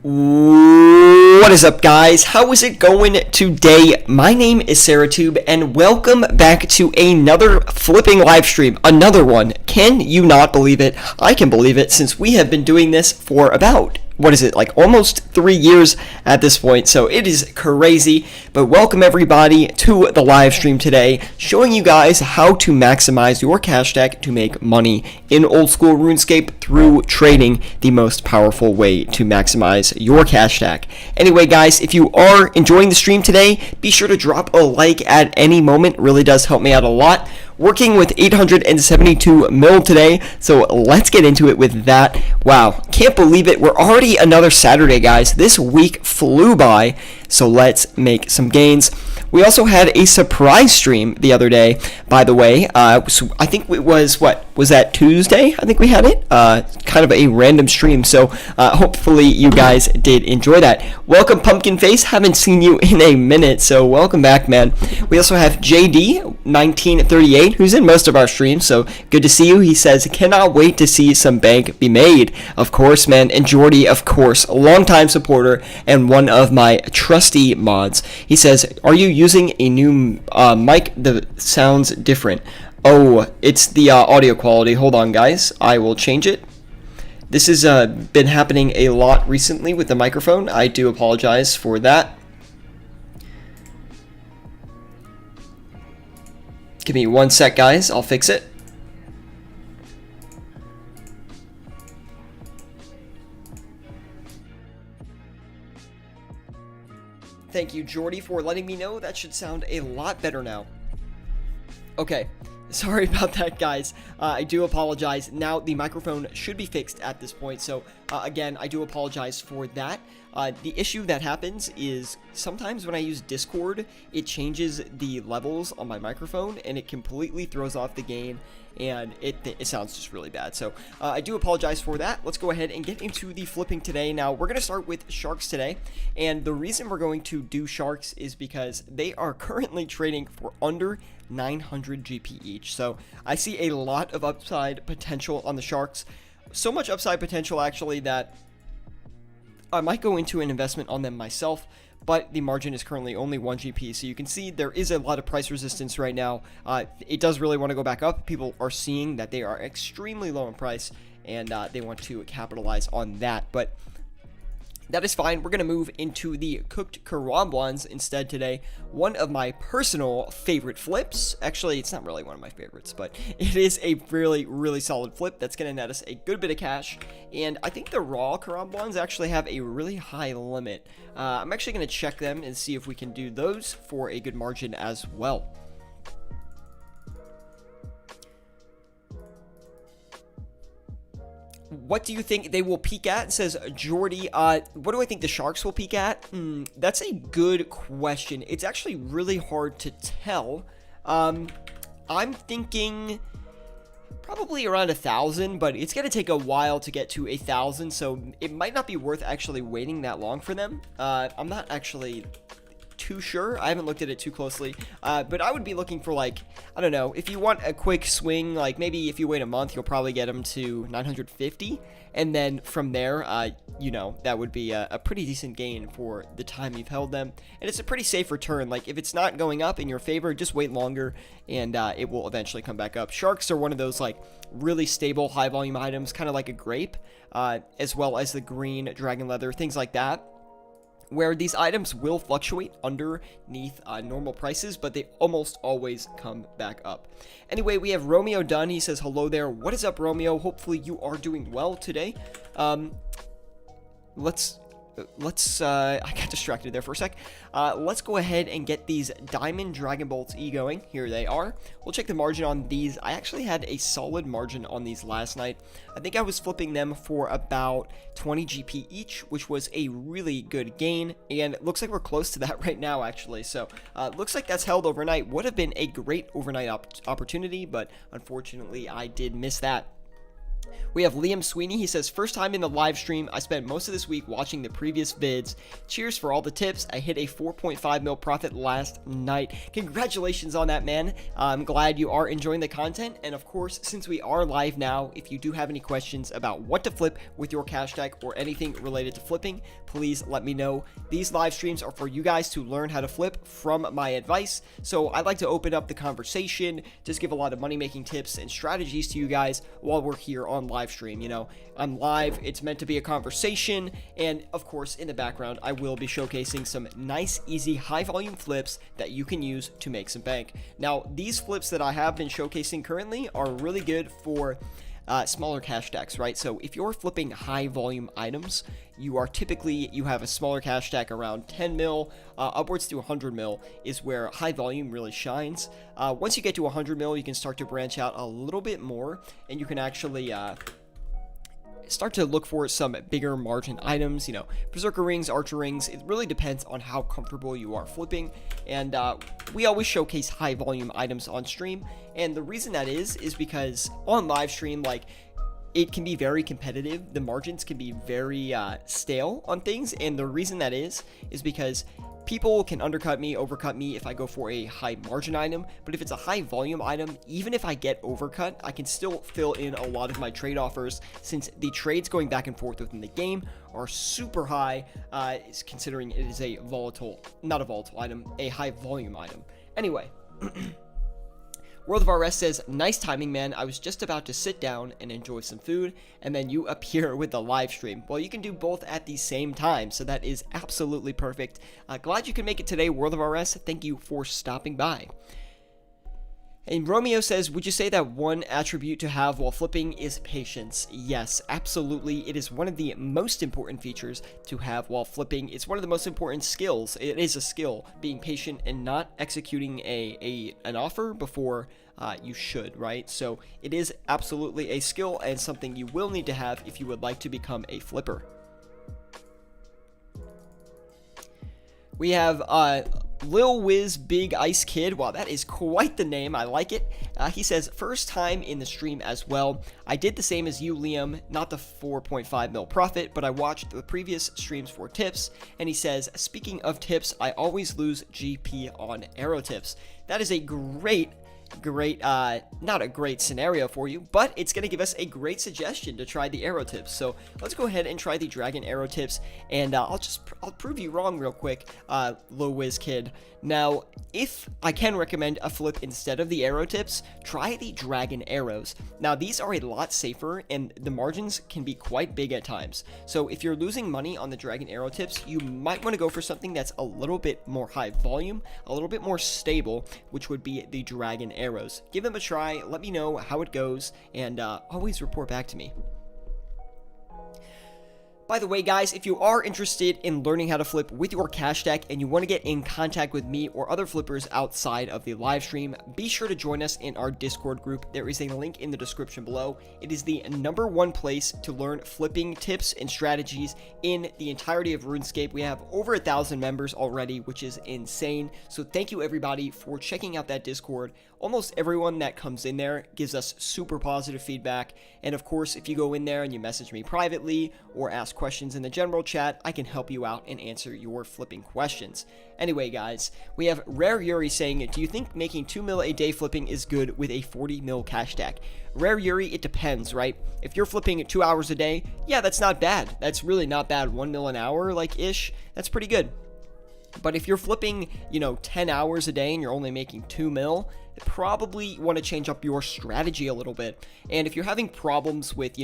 What is up, guys? How is it going today? My name is Syratube, and welcome back to another flipping live stream. Another one. Can you not believe it? I can believe it, since we have been doing this for about, like almost 3 years at this point, so it is crazy. But welcome everybody to the live stream today, showing you guys how to maximize your cash stack to make money in old school RuneScape through trading, the most powerful way to maximize your cash stack. Anyway, guys, if you are enjoying the stream today, be sure to drop a like at any moment. It really does help me out a lot. Working with 872 mil today, so let's get into it with that. Wow, can't believe it. We're already another Saturday, guys. This week flew by, so let's make some gains. We also had a surprise stream the other day, by the way. So I think it was, was that Tuesday? I think we had it. Kind of a random stream, so hopefully you guys did enjoy that. Welcome, Pumpkin Face. Haven't seen you in a minute, so welcome back, man. We also have JD1938, who's in most of our streams, so good to see you. He says, cannot wait to see some bank be made. Of course, man. And Jordy, of course, a longtime supporter and one of my trusty mods. He says, are you using a new mic that sounds different? Oh, it's the audio quality. Hold on, guys. I will change it. This has been happening a lot recently with the microphone. I do apologize for that. Give me 1 sec, guys. I'll fix it. Thank you, Jordy, for letting me know. That should sound a lot better now. Okay. Sorry about that, guys. I do apologize. Now the microphone should be fixed at this point, so again, I do apologize for that. The issue that happens is sometimes when I use Discord, it changes the levels on my microphone and it completely throws off the gain, and it sounds just really bad. So I do apologize for that. Let's go ahead and get into the flipping today. Now we're going to start with sharks today, and the reason we're going to do sharks is because they are currently trading for under 900 GP each. So I see a lot of upside potential on the sharks. So much upside potential, actually, that I might go into an investment on them myself, but the margin is currently only 1 GP, so you can see there is a lot of price resistance right now. It does really want to go back up. People are seeing that they are extremely low in price, and they want to capitalize on that, but that is fine. We're going to move into the cooked karambwans instead today. One of my personal favorite flips. Actually, it's not really one of my favorites, but it is a really, really solid flip that's going to net us a good bit of cash. And I think the raw karambwans actually have a really high limit. I'm actually going to check them and see if we can do those for a good margin as well. What do you think they will peak at? Says Jordy. What do I think the sharks will peak at? That's a good question. It's actually really hard to tell. I'm thinking probably around 1,000, but it's gonna take a while to get to 1,000, so it might not be worth actually waiting that long for them. I'm not actually too sure. I haven't looked at it too closely, but I would be looking for, like, I don't know, if you want a quick swing, like maybe if you wait a month, you'll probably get them to 950, and then from there, you know, that would be a pretty decent gain for the time you've held them, and it's a pretty safe return. Like, if it's not going up in your favor, just wait longer, and it will eventually come back up. Sharks are one of those, like, really stable, high volume items, kind of like a grape, as well as the green dragon leather, things like that, where these items will fluctuate underneath normal prices, but they almost always come back up. Anyway, we have Romeo Dunn. He says, hello there. What is up, Romeo? Hopefully you are doing well today. I got distracted there for a sec. Let's go ahead and get these Diamond Dragon Bolts E going. Here they are. We'll check the margin on these. I actually had a solid margin on these last night. I think I was flipping them for about 20 GP each, which was a really good gain, and it looks like we're close to that right now, actually. So looks like that's held overnight. Would have been a great overnight opportunity, but unfortunately I did miss that. We have Liam Sweeney. He says, first time in the live stream. I spent most of this week watching the previous vids. Cheers for all the tips. I hit a 4.5 mil profit last night. Congratulations on that, man. I'm glad you are enjoying the content. And of course, since we are live now, if you do have any questions about what to flip with your cash stack or anything related to flipping, please let me know. These live streams are for you guys to learn how to flip from my advice. So I'd like to open up the conversation, just give a lot of money making tips and strategies to you guys while we're here on live stream. You know, I'm live, it's meant to be a conversation, and of course in the background I will be showcasing some nice, easy, high volume flips that you can use to make some bank. Now, these flips that I have been showcasing currently are really good for smaller cash stacks, right? So if you're flipping high volume items, you have a smaller cash stack around 10 mil, upwards to 100 mil is where high volume really shines. Once you get to 100 mil, you can start to branch out a little bit more, and you can actually start to look for some bigger margin items, you know, berserker rings, archer rings. It really depends on how comfortable you are flipping, and we always showcase high volume items on stream. And the reason that is because on live stream, like, it can be very competitive. The margins can be very stale on things, and the reason that is because people can undercut me, overcut me if I go for a high margin item, but if it's a high volume item, even if I get overcut, I can still fill in a lot of my trade offers, since the trades going back and forth within the game are super high, considering it is a high volume item. Anyway, World of RS says, nice timing, man. I was just about to sit down and enjoy some food, and then you appear with the live stream. Well, you can do both at the same time, so that is absolutely perfect. Glad you could make it today, World of RS. Thank you for stopping by. And Romeo says, would you say that one attribute to have while flipping is patience? Yes, absolutely. It is one of the most important features to have while flipping. It's one of the most important skills. It is a skill, being patient and not executing an offer before you should, right? So it is absolutely a skill and something you will need to have if you would like to become a flipper. We have Lil Wiz Big Ice Kid. Wow, that is quite the name. I like it. He says, first time in the stream as well. I did the same as you, Liam. Not the 4.5 mil profit, but I watched the previous streams for tips. And he says, speaking of tips, I always lose GP on arrow tips. That is a great, not a great scenario for you, but it's going to give us a great suggestion to try the arrow tips. So let's go ahead and try the dragon arrow tips, and I'll prove you wrong real quick, Low Whiz Kid. Now, if I can recommend a flip instead of the arrow tips, try the dragon arrows. Now, these are a lot safer, and the margins can be quite big at times. So if you're losing money on the dragon arrow tips, you might want to go for something that's a little bit more high volume, a little bit more stable, which would be the dragon arrows. Give them a try, let me know how it goes, and always report back to me. By the way, guys, if you are interested in learning how to flip with your cash stack and you want to get in contact with me or other flippers outside of the live stream, be sure to join us in our Discord group. There is a link in the description below. It is the #1 place to learn flipping tips and strategies in the entirety of RuneScape. We have over 1,000 members already, which is insane. So thank you everybody for checking out that Discord. Almost everyone that comes in there gives us super positive feedback. And of course, if you go in there and you message me privately or ask questions in the general chat, I can help you out and answer your flipping questions. Anyway, guys, we have Rare Yuri saying, do you think making 2 mil a day flipping is good with a 40 mil cash stack? Rare Yuri, it depends, right? If you're flipping 2 hours a day, yeah, that's not bad. That's really not bad. 1 mil an hour, like ish, that's pretty good. But if you're flipping, 10 hours a day and you're only making 2 mil, probably want to change up your strategy a little bit. And if you're having problems with,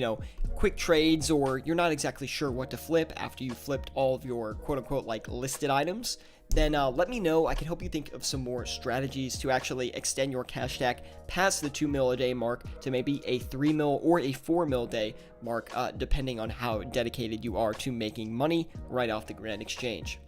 quick trades, or you're not exactly sure what to flip after you flipped all of your quote-unquote like listed items, then let me know. I can help you think of some more strategies to actually extend your cash stack past the 2 mil a day mark to maybe a 3 mil or a 4 mil day mark, depending on how dedicated you are to making money right off the Grand Exchange.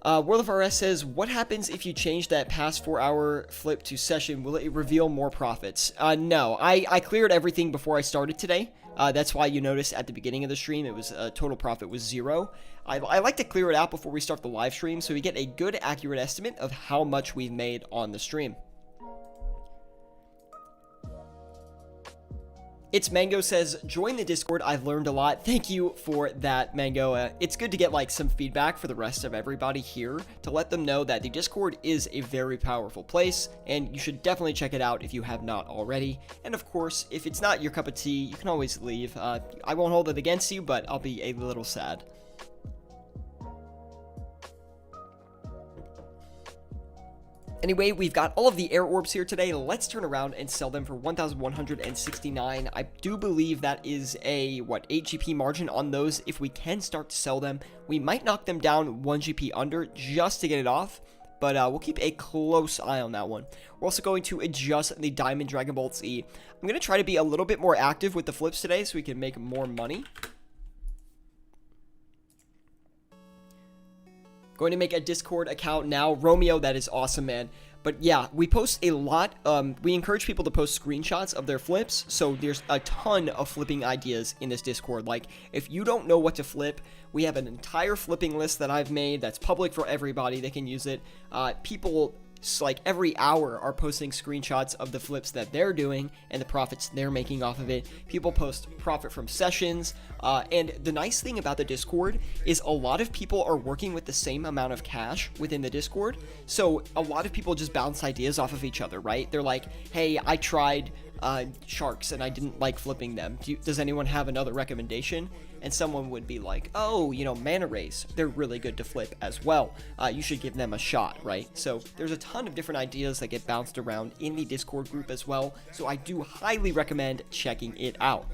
World of RS says, what happens if you change that past 4-hour flip to session? Will it reveal more profits? No, I cleared everything before I started today. That's why you noticed at the beginning of the stream, it was total profit was 0. I like to clear it out before we start the live stream so we get a good accurate estimate of how much we've made on the stream. It's Mango says, join the Discord. I've learned a lot. Thank you for that, Mango. It's good to get like some feedback for the rest of everybody here to let them know that the Discord is a very powerful place and you should definitely check it out if you have not already. And of course, if it's not your cup of tea, you can always leave. I won't hold it against you, but I'll be a little sad. Anyway, we've got all of the air orbs here today. Let's turn around and sell them for 1,169. I do believe that is a, 8 GP margin on those. If we can start to sell them, we might knock them down 1 GP under just to get it off. But we'll keep a close eye on that one. We're also going to adjust the Diamond Dragon Bolts E. I'm going to try to be a little bit more active with the flips today so we can make more money. Going to make a Discord account now. Romeo, that is awesome, man. But yeah, we post a lot. We encourage people to post screenshots of their flips. So there's a ton of flipping ideas in this Discord. Like, if you don't know what to flip, we have an entire flipping list that I've made that's public for everybody. They can use it. People like every hour are posting screenshots of the flips that they're doing and the profits they're making off of it. People post profit from sessions, and the nice thing about the Discord is a lot of people are working with the same amount of cash within the Discord, so a lot of people just bounce ideas off of each other, right? They're like, hey, I tried sharks and I didn't like flipping them. Does anyone have another recommendation? And someone would be like, oh, you know, Mana Rays, they're really good to flip as well. You should give them a shot, right? So there's a ton of different ideas that get bounced around in the Discord group as well. So I do highly recommend checking it out.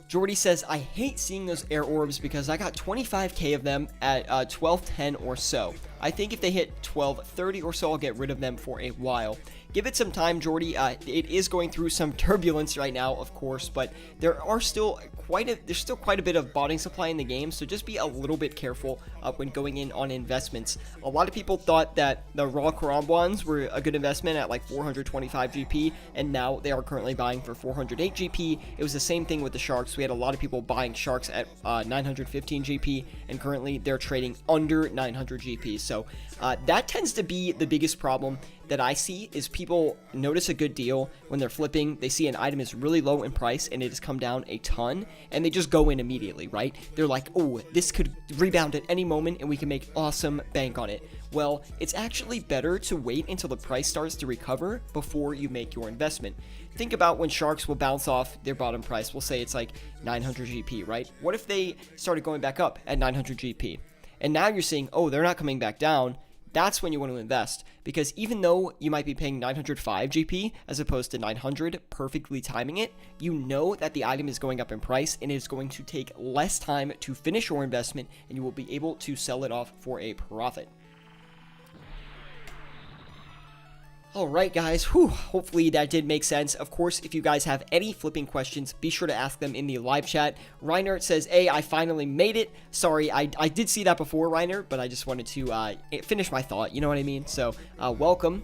Jordy says, I hate seeing those air orbs because I got 25k of them at 12:10 or so. I think if they hit 12:30 or so, I'll get rid of them for a while. Give it some time, Jordy. It is going through some turbulence right now, of course, but there's still quite a bit of botting supply in the game, so just be a little bit careful when going in on investments. A lot of people thought that the raw Karambwans were a good investment at like 425 GP, and now they are currently buying for 408 GP. It was the same thing with the sharks. We had a lot of people buying sharks at 915 GP, and currently they're trading under 900 GP. So that tends to be the biggest problem that I see is people notice a good deal when they're flipping. They see an item is really low in price and it has come down a ton, and they just go in immediately, right? They're like, oh, this could rebound at any moment and we can make awesome bank on it. Well, it's actually better to wait until the price starts to recover before you make your investment. Think about when sharks will bounce off their bottom price. We'll say it's like 900 GP, right? What if they started going back up at 900 GP? And now you're seeing, oh, they're not coming back down. That's when you want to invest, because even though you might be paying 905 GP as opposed to 900, perfectly timing it, you know that the item is going up in price and it is going to take less time to finish your investment, and you will be able to sell it off for a profit. Alright guys, hopefully that did make sense. Of course, if you guys have any flipping questions, be sure to ask them in the live chat. Reiner says, hey, I finally made it. Sorry, I did see that before, Reiner, but I just wanted to finish my thought, you know what I mean? So, welcome.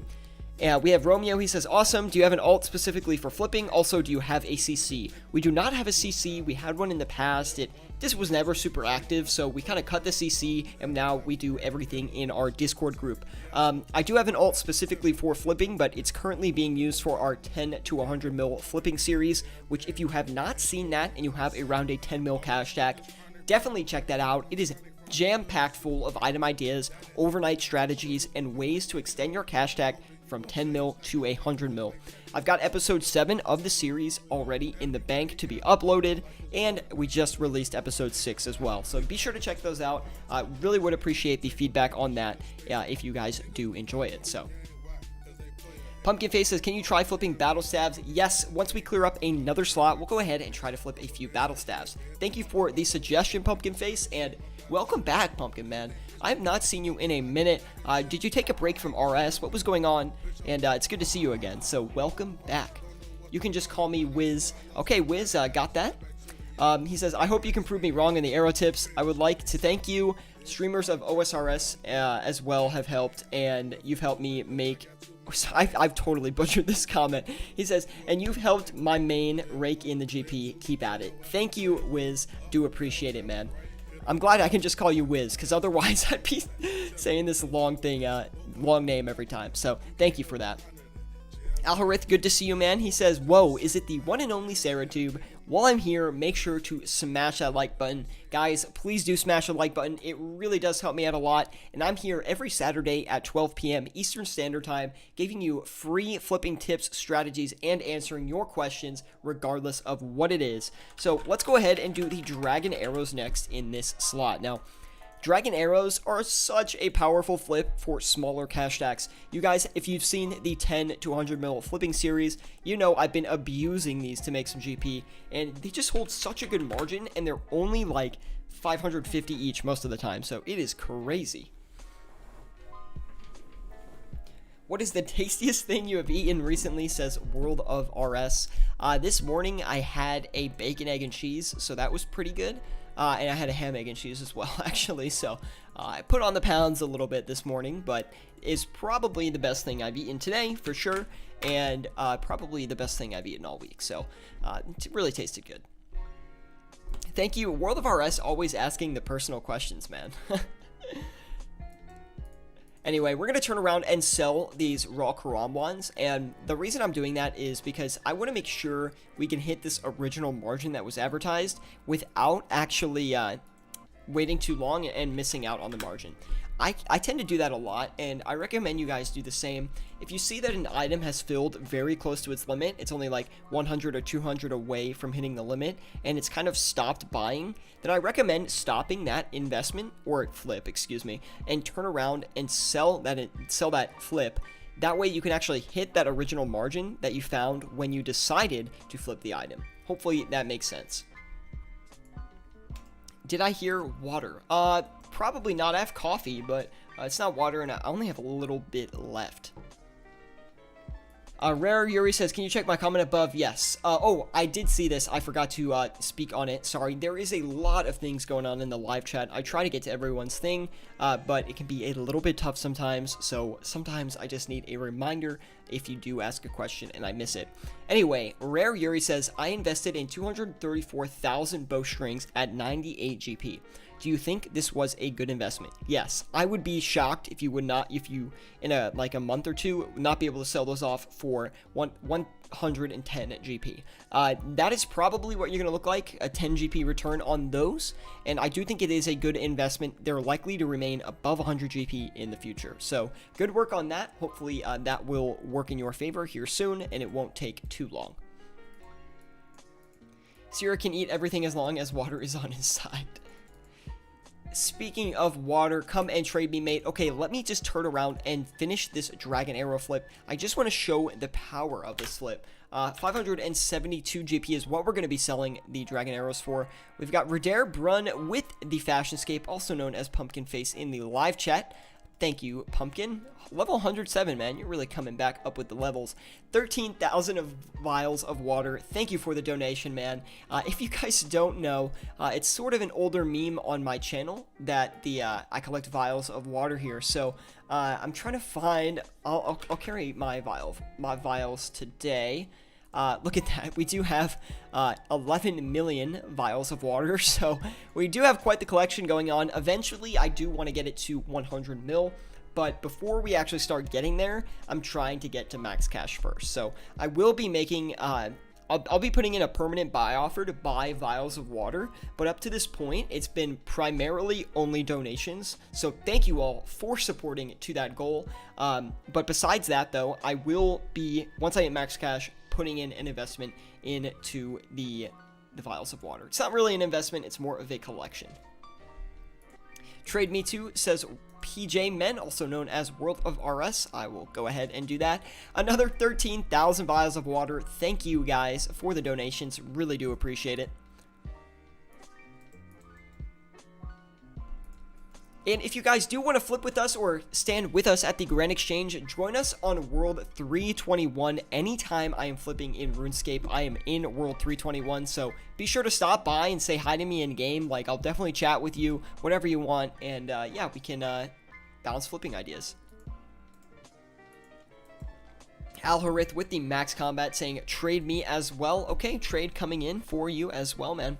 We have Romeo, he says, awesome, do you have an alt specifically for flipping? Also, do you have a CC? We do not have a CC, we had one in the past, this was never super active, so we kind of cut the CC, and now we do everything in our Discord group. I do have an alt specifically for flipping, but it's currently being used for our 10 to 100 mil flipping series, which if you have not seen that, and you have around a 10 mil cash stack, definitely check that out. It is jam-packed full of item ideas, overnight strategies, and ways to extend your cash stack from 10 mil to 100 mil. I've got episode 7 of the series already in the bank to be uploaded, and we just released episode 6 as well. So be sure to check those out. I really would appreciate the feedback on that if you guys do enjoy it. So Pumpkin Face says, can you try flipping battle staves? Yes, once we clear up another slot, we'll go ahead and try to flip a few battle staves. Thank you for the suggestion, Pumpkin Face, and welcome back, Pumpkin Man. I have not seen you in a minute. Did you take a break from RS? What was going on? And it's good to see you again, so welcome back. You can just call me Wiz. Okay, Wiz, got that? He says, I hope you can prove me wrong in the arrow tips. I would like to thank you. Streamers of OSRS as well have helped, and you've helped me make... I've totally butchered this comment. He says, and you've helped my main rake in the GP. Keep at it. Thank you, Wiz. Do appreciate it, man. I'm glad I can just call you Wiz, because otherwise I'd be saying this long thing, long name every time. So thank you for that. Alharith, good to see you, man. He says, whoa, is it the one and only Syratube? While I'm here, make sure to smash that like button. Guys, please do smash the like button. It really does help me out a lot. And I'm here every Saturday at 12 p.m. Eastern Standard Time, giving you free flipping tips, strategies, and answering your questions regardless of what it is. So let's go ahead and do the dragon arrows next in this slot. Now, dragon arrows are such a powerful flip for smaller cash stacks. You guys, if you've seen the 10 to 100 mil flipping series, you know I've been abusing these to make some GP, and they just hold such a good margin, and they're only like 550 each most of the time, so it is crazy. What is the tastiest thing you have eaten recently, says World of RS. This morning I had a bacon, egg, and cheese, so that was pretty good. And I had a ham, egg, and cheese as well, actually. So I put on the pounds a little bit this morning, but it's probably the best thing I've eaten today, for sure. And probably the best thing I've eaten all week. So it really tasted good. Thank you, World of RS, always asking the personal questions, man. Anyway, we're going to turn around and sell these raw Karam ones, and the reason I'm doing that is because I want to make sure we can hit this original margin that was advertised without actually waiting too long and missing out on the margin. I tend to do that a lot, and I recommend you guys do the same. If you see that an item has filled very close to its limit, it's only like 100 or 200 away from hitting the limit, and it's kind of stopped buying, then I recommend stopping that investment, or flip, excuse me, and turn around and sell that flip. That way you can actually hit that original margin that you found when you decided to flip the item. Hopefully that makes sense. Did I hear water? Probably not. I have coffee, but it's not water, and I only have a little bit left. Rare Yuri says, can you check my comment above? Yes. Oh, I did see this. I forgot to speak on it. Sorry. There is a lot of things going on in the live chat. I try to get to everyone's thing, but it can be a little bit tough sometimes. So sometimes I just need a reminder if you do ask a question and I miss it. Anyway, Rare Yuri says, I invested in 234,000 bowstrings at 98 GP. Do you think this was a good investment? Yes. I would be shocked if you in a month or two not be able to sell those off for 110 GP. That is probably what you're going to look like, a 10 GP return on those, and I do think it is a good investment. They're likely to remain above 100 GP in the future, so good work on that. Hopefully that will work in your favor here soon, and it won't take too long. Sierra can eat everything as long as water is on his side. Speaking of water, come and trade me, mate. Okay, let me just turn around and finish this dragon arrow flip. I just want to show the power of this flip. 572 GP is what we're going to be selling the dragon arrows for. We've got Radair Brun with the Fashionscape, also known as Pumpkin Face, in the live chat. Thank you, Pumpkin. Level 107, man. You're really coming back up with the levels. 13,000 of vials of water. Thank you for the donation, man. If you guys don't know, it's sort of an older meme on my channel that I collect vials of water here. So I'm trying to find. I'll carry my vials today. Look at that. We do have 11 million vials of water, so we do have quite the collection going on. Eventually, I do want to get it to 100 mil, but before we actually start getting there, I'm trying to get to max cash first. So I will be making, I'll be putting in a permanent buy offer to buy vials of water, but up to this point, it's been primarily only donations. So thank you all for supporting to that goal. But besides that, though, I will be, once I hit max cash, putting in an investment into the vials of water. It's not really an investment, it's more of a collection. Trade Me Too, says PJ Men, also known as World of RS. I will go ahead and do that. Another 13,000 vials of water. Thank you guys for the donations. Really do appreciate it. And if you guys do want to flip with us or stand with us at the Grand Exchange, join us on World 321. Anytime I am flipping in RuneScape, I am in World 321. So be sure to stop by and say hi to me in game. Like, I'll definitely chat with you, whatever you want. And yeah, we can bounce flipping ideas. Alharith with the max combat saying trade me as well. Okay, trade coming in for you as well, man.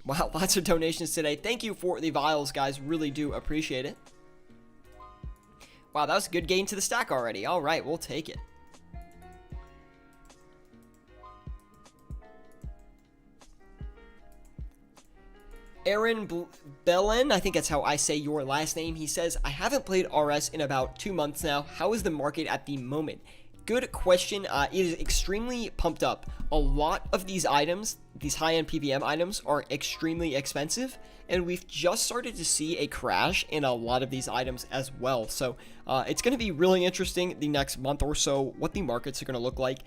Wow, lots of donations today. Thank you for the vials, guys. Really do appreciate it. Wow, that was a good gain to the stack already. All right, we'll take it. Aaron Bellin, I think that's how I say your last name. He says, I haven't played RS in about 2 months now. How is the market at the moment? Good question. It is extremely pumped up. A lot of these items, these high-end PVM items, are extremely expensive, and we've just started to see a crash in a lot of these items as well. So it's going to be really interesting the next month or so what the markets are going to look like.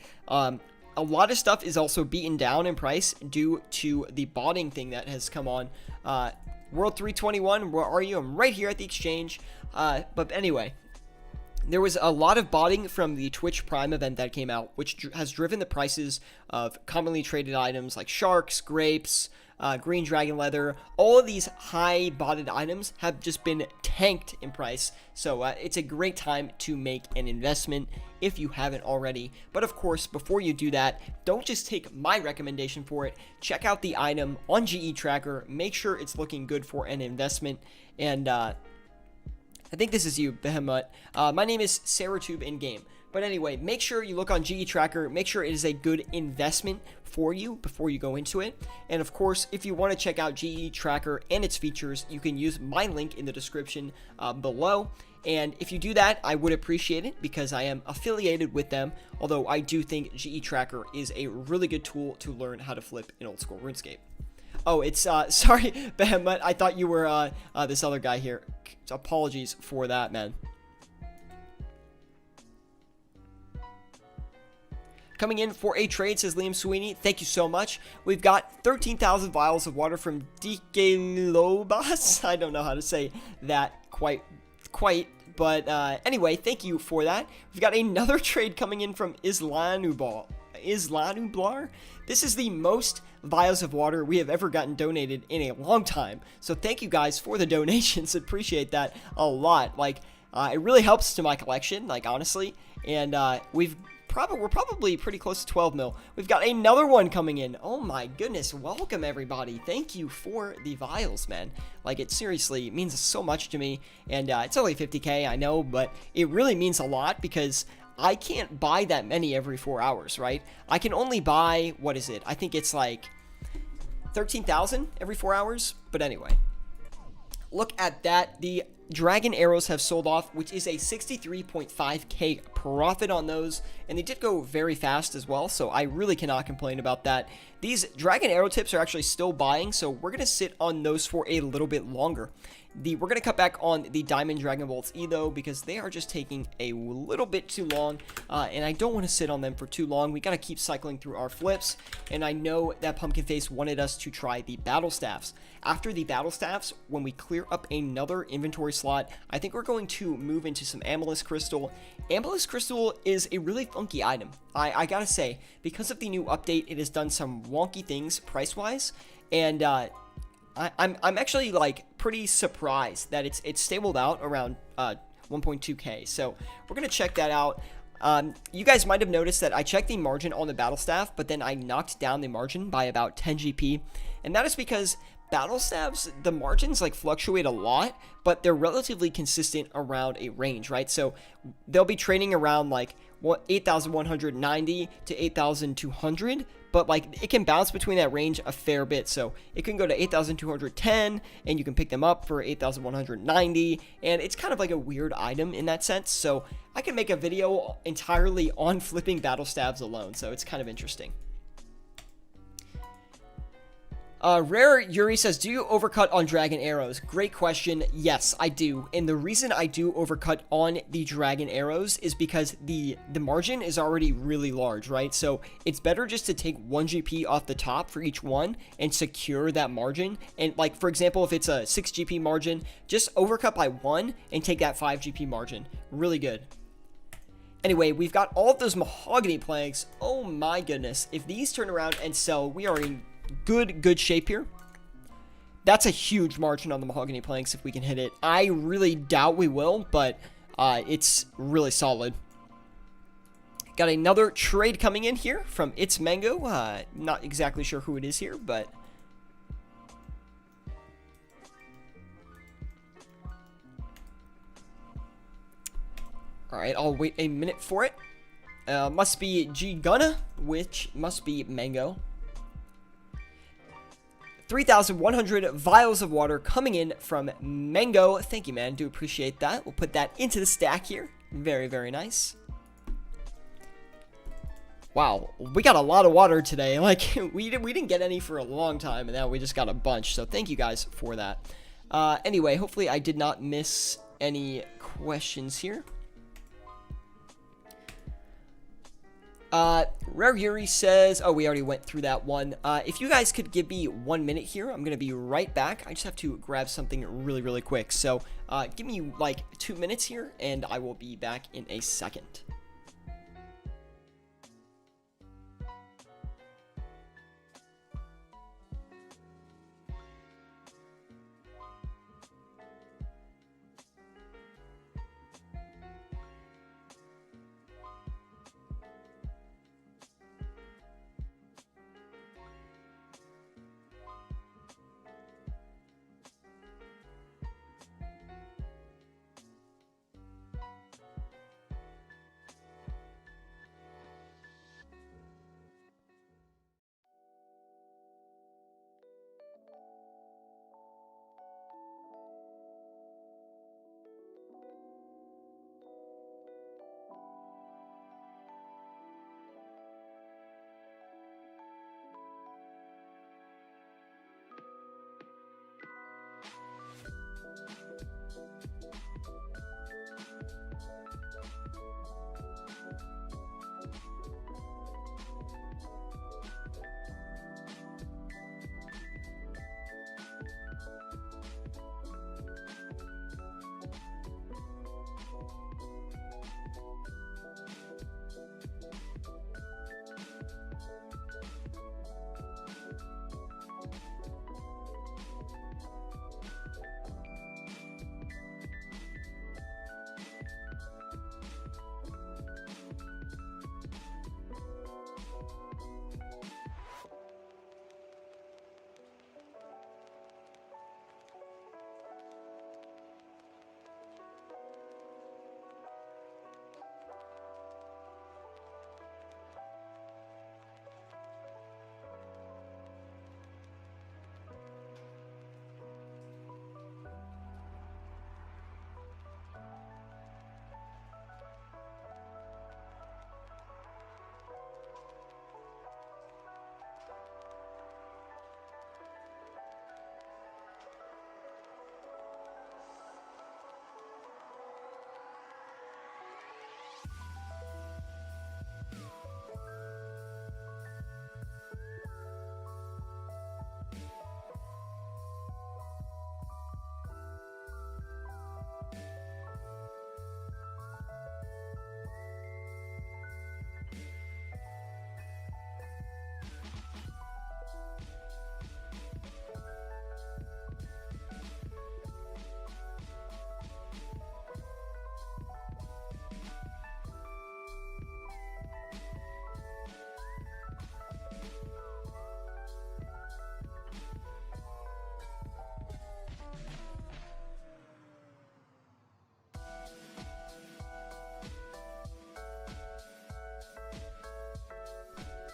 A lot of stuff is also beaten down in price due to the botting thing that has come on. World 321, where are you? I'm right here at the exchange. But anyway, there was a lot of botting from the Twitch Prime event that came out, which has driven the prices of commonly traded items like sharks, grapes, green dragon leather. All of these high botted items have just been tanked in price. So it's a great time to make an investment if you haven't already. But of course, before you do that, don't just take my recommendation for it. Check out the item on GE Tracker. Make sure it's looking good for an investment. And I think this is you, Behemoth. My name is Syratube in game. But anyway, make sure you look on GE Tracker. Make sure it is a good investment for you before you go into it. And of course, if you want to check out GE Tracker and its features, you can use my link in the description below. And if you do that, I would appreciate it because I am affiliated with them. Although I do think GE Tracker is a really good tool to learn how to flip in old school RuneScape. Oh, it's, sorry, Behemoth, I thought you were, this other guy here. Apologies for that, man. Coming in for a trade, says Liam Sweeney. Thank you so much. We've got 13,000 vials of water from Dikelobas. I don't know how to say that quite, but anyway, thank you for that. We've got another trade coming in from Islanublar. This is the most vials of water we have ever gotten donated in a long time. So thank you guys for the donations. Appreciate that a lot. Like, it really helps to my collection, like, honestly. And we're probably pretty close to 12 mil. We've got another one coming in. Oh my goodness. Welcome, everybody. Thank you for the vials, man. Like, it seriously means so much to me. And it's only 50K, I know, but it really means a lot because I can't buy that many every 4 hours, right? I can only buy, what is it? I think it's like 13,000 every 4 hours. But anyway, look at that. The dragon arrows have sold off, which is a 63.5k profit on those, and they did go very fast as well, so I really cannot complain about that. These dragon arrow tips are actually still buying, so we're going to sit on those for a little bit longer. We're going to cut back on the Diamond Dragon Bolts E though, because they are just taking a little bit too long, and I don't want to sit on them for too long. We got to keep cycling through our flips, and I know that Pumpkin Face wanted us to try the Battle Staffs. After the Battle Staffs, when we clear up another inventory slot, I think we're going to move into some Amethyst Crystal. Amethyst Crystal is a really funky item. I gotta say, because of the new update, it has done some wonky things price-wise, and I'm actually like pretty surprised that it's stabled out around 1.2k. So we're gonna check that out. You guys might have noticed that I checked the margin on the Battle Staff, but then I knocked down the margin by about 10 GP, and that is because Battle Staffs, the margins like fluctuate a lot, but they're relatively consistent around a range, right? So they'll be trading around like 8,190 to 8,200, but like it can bounce between that range a fair bit. So it can go to 8,210 and you can pick them up for 8,190, and it's kind of like a weird item in that sense. So I can make a video entirely on flipping Battle Staffs alone, so it's kind of interesting. Rare Yuri says, do you overcut on dragon arrows? Great question. Yes, I do. And the reason I do overcut on the dragon arrows is because the margin is already really large, right? So it's better just to take 1 GP off the top for each one and secure that margin. And like, for example, if it's a 6 GP margin, just overcut by 1 and take that 5 GP margin. Really good. Anyway, we've got all of those mahogany planks. Oh my goodness. If these turn around and sell, we are in good shape here. That's a huge margin on the mahogany planks if we can hit it. I really doubt we will, but it's really solid. Got another trade coming in here from It's Mango. Not exactly sure who it is here, but alright, I'll wait a minute for it. Must be G Gunna, which must be Mango. 3,100 vials of water coming in from Mango. Thank you, man. Do appreciate that. We'll put that into the stack here. Very, very nice. Wow, we got a lot of water today. Like, we didn't get any for a long time, and now we just got a bunch. So thank you guys for that. Anyway, hopefully I did not miss any questions here. Rare Yuri says, oh, we already went through that one. If you guys could give me 1 minute here, I'm going to be right back. I just have to grab something really, really quick. So, give me like 2 minutes here, and I will be back in a second.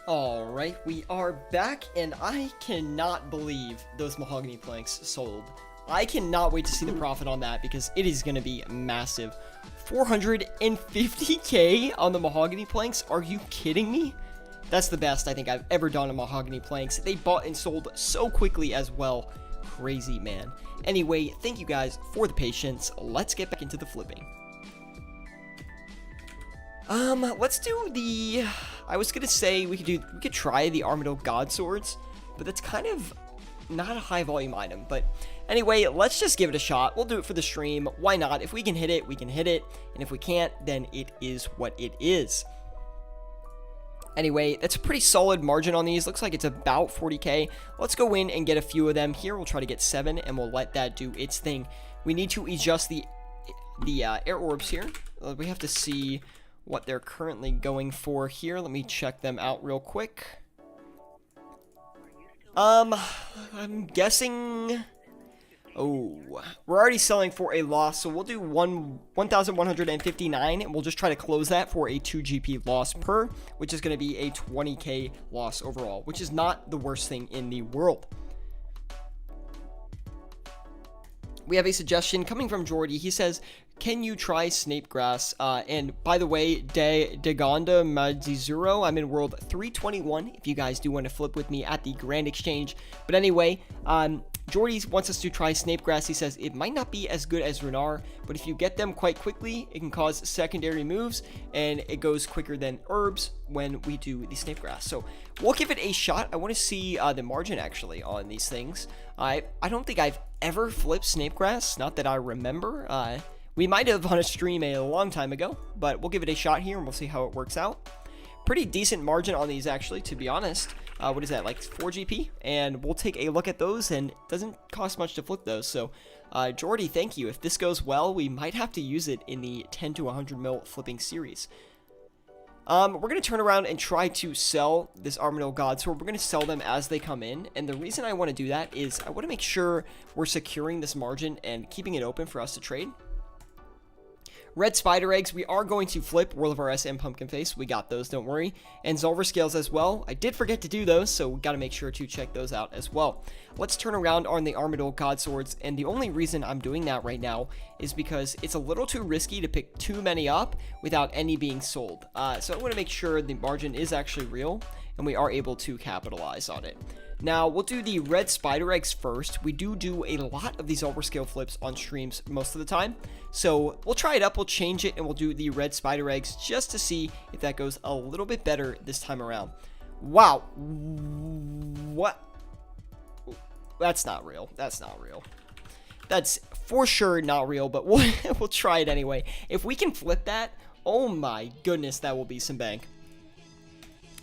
Alright, we are back, and I cannot believe those mahogany planks sold. I cannot wait to see the profit on that, because it is going to be massive. 450k on the mahogany planks? Are you kidding me? That's the best I think I've ever done on mahogany planks. They bought and sold so quickly as well. Crazy, man. Anyway, thank you guys for the patience. Let's get back into the flipping. Let's do the... I was gonna say we could try the Armadyl God Swords, but that's kind of not a high volume item. But anyway, let's just give it a shot. We'll do it for the stream. Why not? If we can hit it, we can hit it. And if we can't, then it is what it is. Anyway, that's a pretty solid margin on these. Looks like it's about 40k. Let's go in and get a few of them here. We'll try to get 7, and we'll let that do its thing. We need to adjust the air orbs here. We have to see what they're currently going for here. Let me check them out real quick. I'm guessing... Oh, we're already selling for a loss, so we'll do 1,159, and we'll just try to close that for a 2 GP loss per, which is going to be a 20k loss overall, which is not the worst thing in the world. We have a suggestion coming from Jordy. He says, can you try Snapegrass? And by the way, Degonda Madzizuro, I'm in world 321 if you guys do want to flip with me at the Grand Exchange. But anyway, Jordy wants us to try Snapegrass. He says it might not be as good as Renar, but if you get them quite quickly, it can cause secondary moves, and it goes quicker than herbs when we do the Snapegrass. So we'll give it a shot. I want to see the margin actually on these things. I don't think I've ever flipped Snapegrass, not that I remember. We might have on a stream a long time ago, but we'll give it a shot here and we'll see how it works out. Pretty decent margin on these actually, to be honest. What is that, like 4 GP? And we'll take a look at those, and it doesn't cost much to flip those. So, Jordy, thank you. If this goes well, we might have to use it in the 10 to 100 mil flipping series. We're going to turn around and try to sell this Armadillo God Sword. We're going to sell them as they come in, and the reason I want to do that is I want to make sure we're securing this margin and keeping it open for us to trade. Red Spider Eggs, we are going to flip World of RS and Pumpkin Face. We got those, don't worry. And Zolver Scales as well. I did forget to do those, so we got to make sure to check those out as well. Let's turn around on the Armadillo God Swords, and the only reason I'm doing that right now is because it's a little too risky to pick too many up without any being sold. So I want to make sure the margin is actually real, and we are able to capitalize on it. Now, we'll do the Red Spider Eggs first. We do a lot of these overscale flips on streams most of the time. So, we'll try it up, we'll change it, and we'll do the Red Spider Eggs just to see if that goes a little bit better this time around. Wow. What? That's not real. That's not real. That's for sure not real, but we'll try it anyway. If we can flip that, oh my goodness, that will be some bank.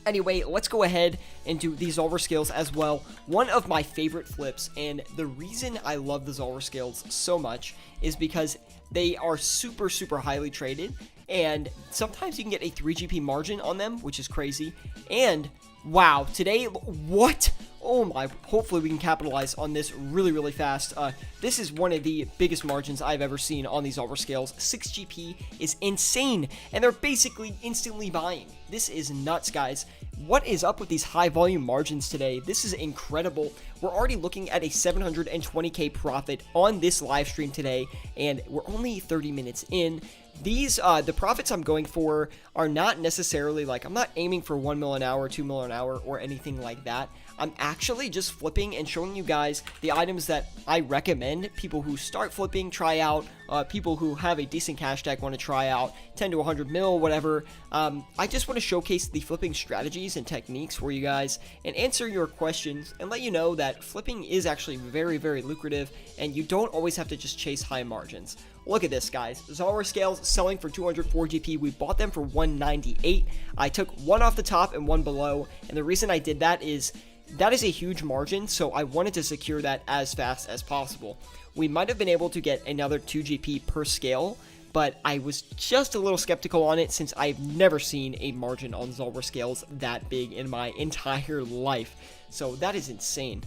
Anyway, let's go ahead and do these Zolver Scales as well. One of my favorite flips, and the reason I love the Zolver Scales so much is because they are super, super highly traded, and sometimes you can get a 3 GP margin on them, which is crazy. And wow, today, what? Oh my, hopefully we can capitalize on this really, really fast. This is one of the biggest margins I've ever seen on these Zolver Scales. 6 GP is insane, and they're basically instantly buying. This is nuts, guys. What is up with these high volume margins today? This is incredible. We're already looking at a 720k profit on this live stream today, and we're only 30 minutes in. These, the profits I'm going for are not necessarily like, I'm not aiming for 1 mil an hour, 2 mil an hour, or anything like that. I'm actually just flipping and showing you guys the items that I recommend people who start flipping try out, people who have a decent cash stack want to try out, 10 to 100 mil, whatever. I just want to showcase the flipping strategies and techniques for you guys and answer your questions and let you know that flipping is actually very, very lucrative, and you don't always have to just chase high margins. Look at this, guys. Zolver Scales selling for 204 GP. We bought them for 198. I took one off the top and one below, and the reason I did that is a huge margin, so I wanted to secure that as fast as possible. We might have been able to get another 2 GP per scale, but I was just a little skeptical on it since I've never seen a margin on Zolver Scales that big in my entire life. So that is insane.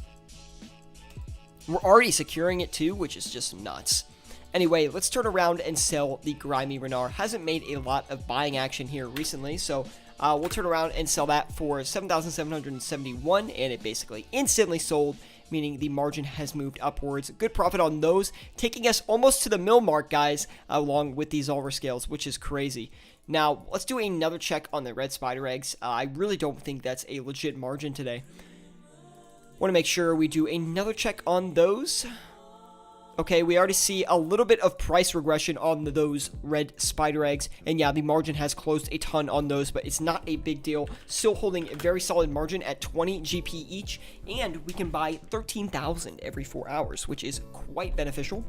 We're already securing it too, which is just nuts. Anyway, let's turn around and sell the Grimy Renar. Hasn't made a lot of buying action here recently, so we'll turn around and sell that for 7,771, and it basically instantly sold, meaning the margin has moved upwards. Good profit on those, taking us almost to the mil mark, guys, along with these Zolver Scales, which is crazy. Now, let's do another check on the Red Spider Eggs. I really don't think that's a legit margin today. Want to make sure we do another check on those. Okay, we already see a little bit of price regression on those Red Spider Eggs, and yeah, the margin has closed a ton on those, but it's not a big deal. Still holding a very solid margin at 20 GP each, and we can buy 13,000 every 4 hours, which is quite beneficial.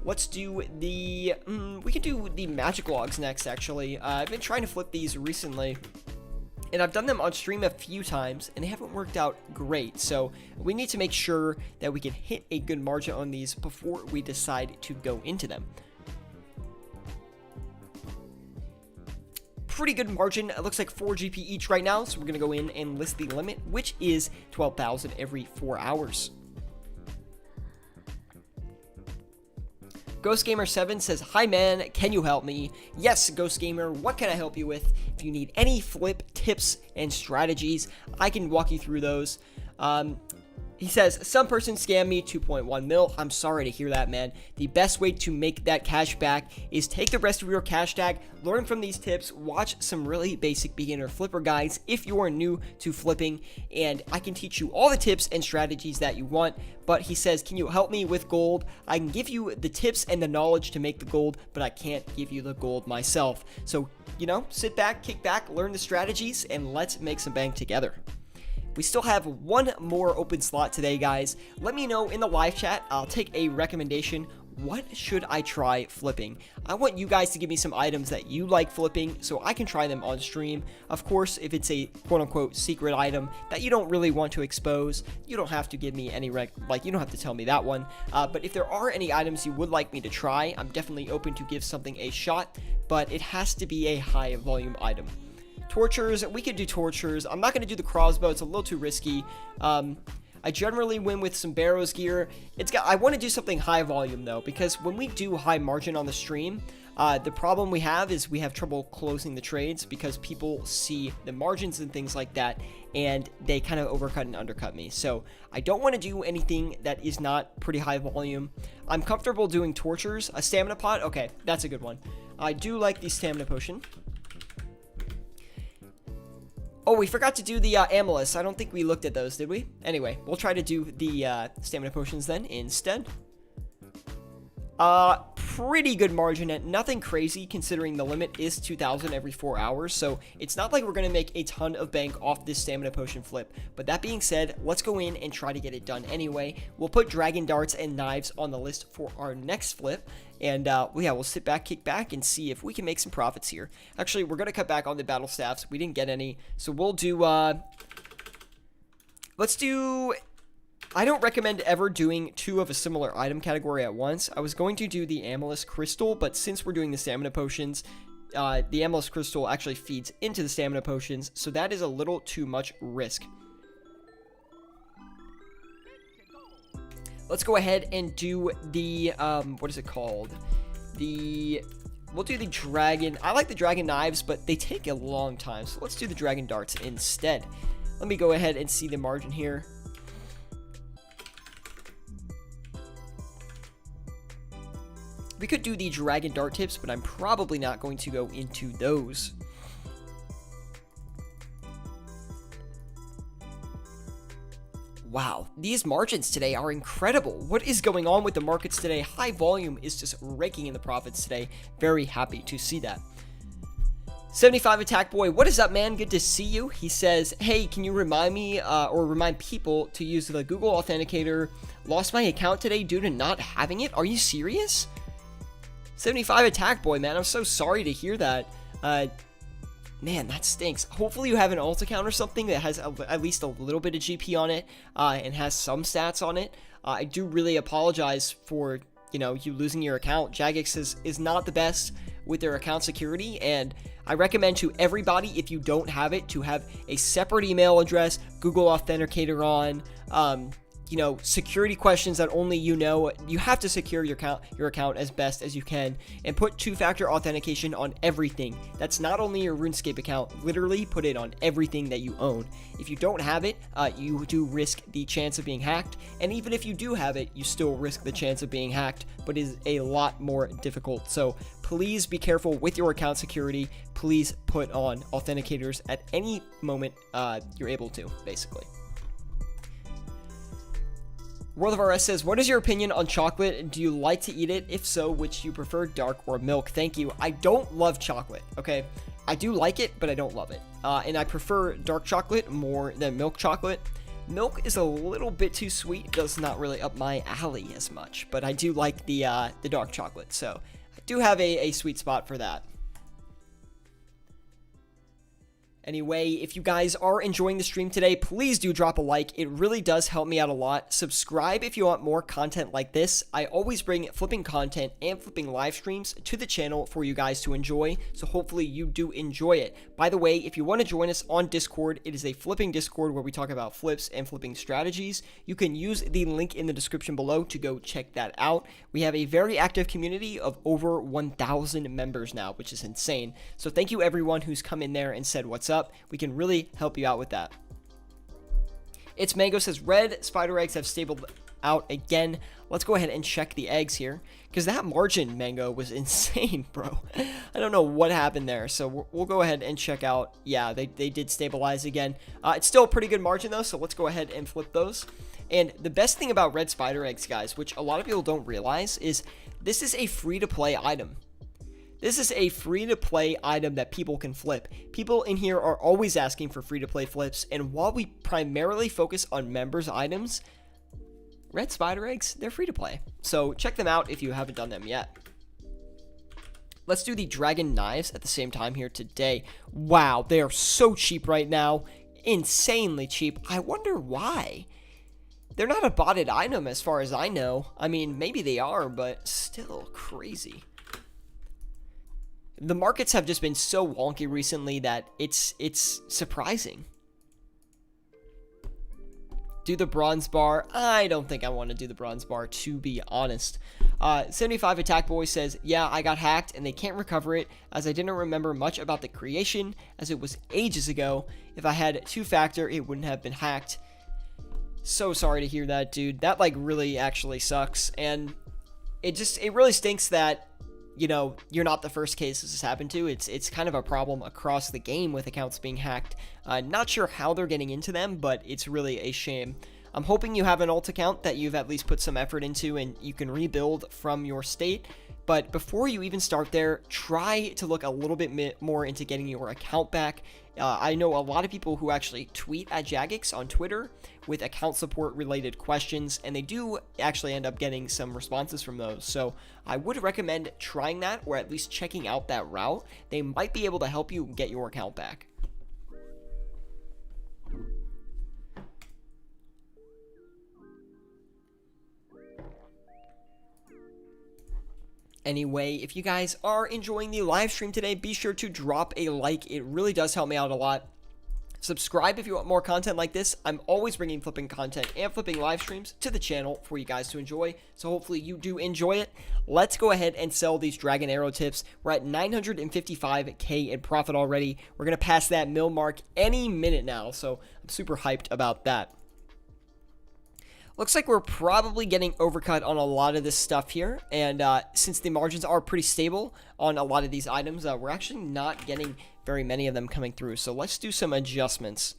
Let's do the, we can do the magic logs next, actually. I've been trying to flip these recently, and I've done them on stream a few times, and they haven't worked out great. So we need to make sure that we can hit a good margin on these before we decide to go into them. Pretty good margin. It looks like 4 GP each right now, so we're going to go in and list the limit, which is 12,000 every 4 hours. GhostGamer7 says, "Hi man, can you help me?" Yes, GhostGamer, what can I help you with? If you need any flip tips and strategies, I can walk you through those. He says, some person scammed me 2.1 mil. I'm sorry to hear that, man. The best way to make that cash back is take the rest of your cash tag, learn from these tips, watch some really basic beginner flipper guides if you are new to flipping, and I can teach you all the tips and strategies that you want. But he says, can you help me with gold? I can give you the tips and the knowledge to make the gold, but I can't give you the gold myself. So, sit back, kick back, learn the strategies, and let's make some bank together. We still have one more open slot today, guys. Let me know in the live chat. I'll take a recommendation. What should I try flipping? I want you guys to give me some items that you like flipping so I can try them on stream. Of course, if it's a quote-unquote secret item that you don't really want to expose, you don't have to give me any you don't have to tell me that one. But if there are any items you would like me to try, I'm definitely open to give something a shot, but it has to be a high volume item. Tortures, we could do tortures. I'm not going to do the crossbow, it's a little too risky. I generally win with some Barrows gear. I want to do something high volume though, because when we do high margin on the stream, the problem we have is we have trouble closing the trades because people see the margins and things like that, and they kind of overcut and undercut me. So I don't want to do anything that is not pretty high volume. I'm comfortable doing tortures. A stamina pot, okay, that's a good one. I do like the stamina potion. Oh, we forgot to do the amulets. I don't think we looked at those, did we? Anyway, we'll try to do the stamina potions then instead. Pretty good margin at nothing crazy considering the limit is 2,000 every 4 hours. So it's not like we're going to make a ton of bank off this stamina potion flip. But that being said, let's go in and try to get it done anyway. We'll put dragon darts and knives on the list for our next flip. And we'll sit back, kick back, and see if we can make some profits here. Actually, we're going to cut back on the battle staffs. We didn't get any. So we'll do, let's do... I don't recommend ever doing two of a similar item category at once. I was going to do the Amethyst Crystal, but since we're doing the stamina potions, the Amethyst Crystal actually feeds into the stamina potions, so that is a little too much risk. Let's go ahead and do the, what is it called? We'll do the dragon. I like the dragon knives, but they take a long time, so let's do the dragon darts instead. Let me go ahead and see the margin here. We could do the dragon dart tips, but I'm probably not going to go into those. Wow, these margins today are incredible. What is going on with the markets today? High volume is just raking in the profits today. Very happy to see that. 75 Attack Boy, what is up, man? Good to see you. He says, hey, can you remind me or remind people to use the Google Authenticator? Lost my account today due to not having it. Are you serious? 75 Attack Boy, man, I'm so sorry to hear that. Man, that stinks. Hopefully you have an alt account or something that has at least a little bit of GP on it, and has some stats on it. I do really apologize for, you losing your account. Jagex is not the best with their account security, and I recommend to everybody, if you don't have it, to have a separate email address, Google Authenticator on, security questions that only you have to secure your account as best as you can, and put two-factor authentication on everything. That's not only your RuneScape account, literally put it on everything that you own. If you don't have it, you do risk the chance of being hacked, and even if you do have it, you still risk the chance of being hacked, but it is a lot more difficult. So please be careful with your account security. Please put on authenticators at any moment you're able to, basically. World of RS says, what is your opinion on chocolate? Do you like to eat it? If so, which you prefer, dark or milk? Thank you. I don't love chocolate, okay? I do like it, but I don't love it. And I prefer dark chocolate more than milk chocolate. Milk is a little bit too sweet. It does not really up my alley as much, but I do like the dark chocolate, so I do have a sweet spot for that. Anyway, if you guys are enjoying the stream today, please do drop a like. It really does help me out a lot. Subscribe if you want more content like this. I always bring flipping content and flipping live streams to the channel for you guys to enjoy, so hopefully you do enjoy it. By the way, if you want to join us on Discord, it is a flipping Discord where we talk about flips and flipping strategies. You can use the link in the description below to go check that out. We have a very active community of over 1,000 members now, which is insane. So thank you everyone who's come in there and said what's up. We can really help you out with that. It's Mango says red spider eggs have stabled out again. Let's go ahead and check the eggs here, because that margin, Mango, was insane, bro. I don't know what happened there, so we'll go ahead and check out. Yeah, they did stabilize again. It's still a pretty good margin though, so let's go ahead and flip those. And the best thing about red spider eggs, guys, which a lot of people don't realize, is this is a free-to-play item. This is a free-to-play item that people can flip. People in here are always asking for free-to-play flips, and while we primarily focus on members' items, red spider eggs, they're free-to-play. So check them out if you haven't done them yet. Let's do the dragon knives at the same time here today. Wow, they are so cheap right now. Insanely cheap. I wonder why. They're not a botted item as far as I know. I mean, maybe they are, but still crazy. The markets have just been so wonky recently that it's surprising. Do the bronze bar. I don't think I want to do the bronze bar, to be honest. 75 Attack Boy says, yeah, I got hacked and they can't recover it as I didn't remember much about the creation as it was ages ago. If I had two-factor, it wouldn't have been hacked. So sorry to hear that, dude. That like really actually sucks, and it really stinks that, you know, you're not the first case this has happened to. It's kind of a problem across the game with accounts being hacked. Not sure how they're getting into them, but it's really a shame. I'm hoping you have an alt account that you've at least put some effort into and you can rebuild from your state. But before you even start there, try to look a little bit more into getting your account back. I know a lot of people who actually tweet at Jagex on Twitter with account support related questions, and they do actually end up getting some responses from those. So I would recommend trying that, or at least checking out that route. They might be able to help you get your account back. Anyway, if you guys are enjoying the live stream today, be sure to drop a like. It really does help me out a lot. Subscribe if you want more content like this. I'm always bringing flipping content and flipping live streams to the channel for you guys to enjoy. So hopefully you do enjoy it. Let's go ahead and sell these dragon arrow tips. We're at 955K in profit already. We're going to pass that mil mark any minute now. So I'm super hyped about that. Looks like we're probably getting overcut on a lot of this stuff here, and since the margins are pretty stable on a lot of these items, we're actually not getting very many of them coming through, so let's do some adjustments.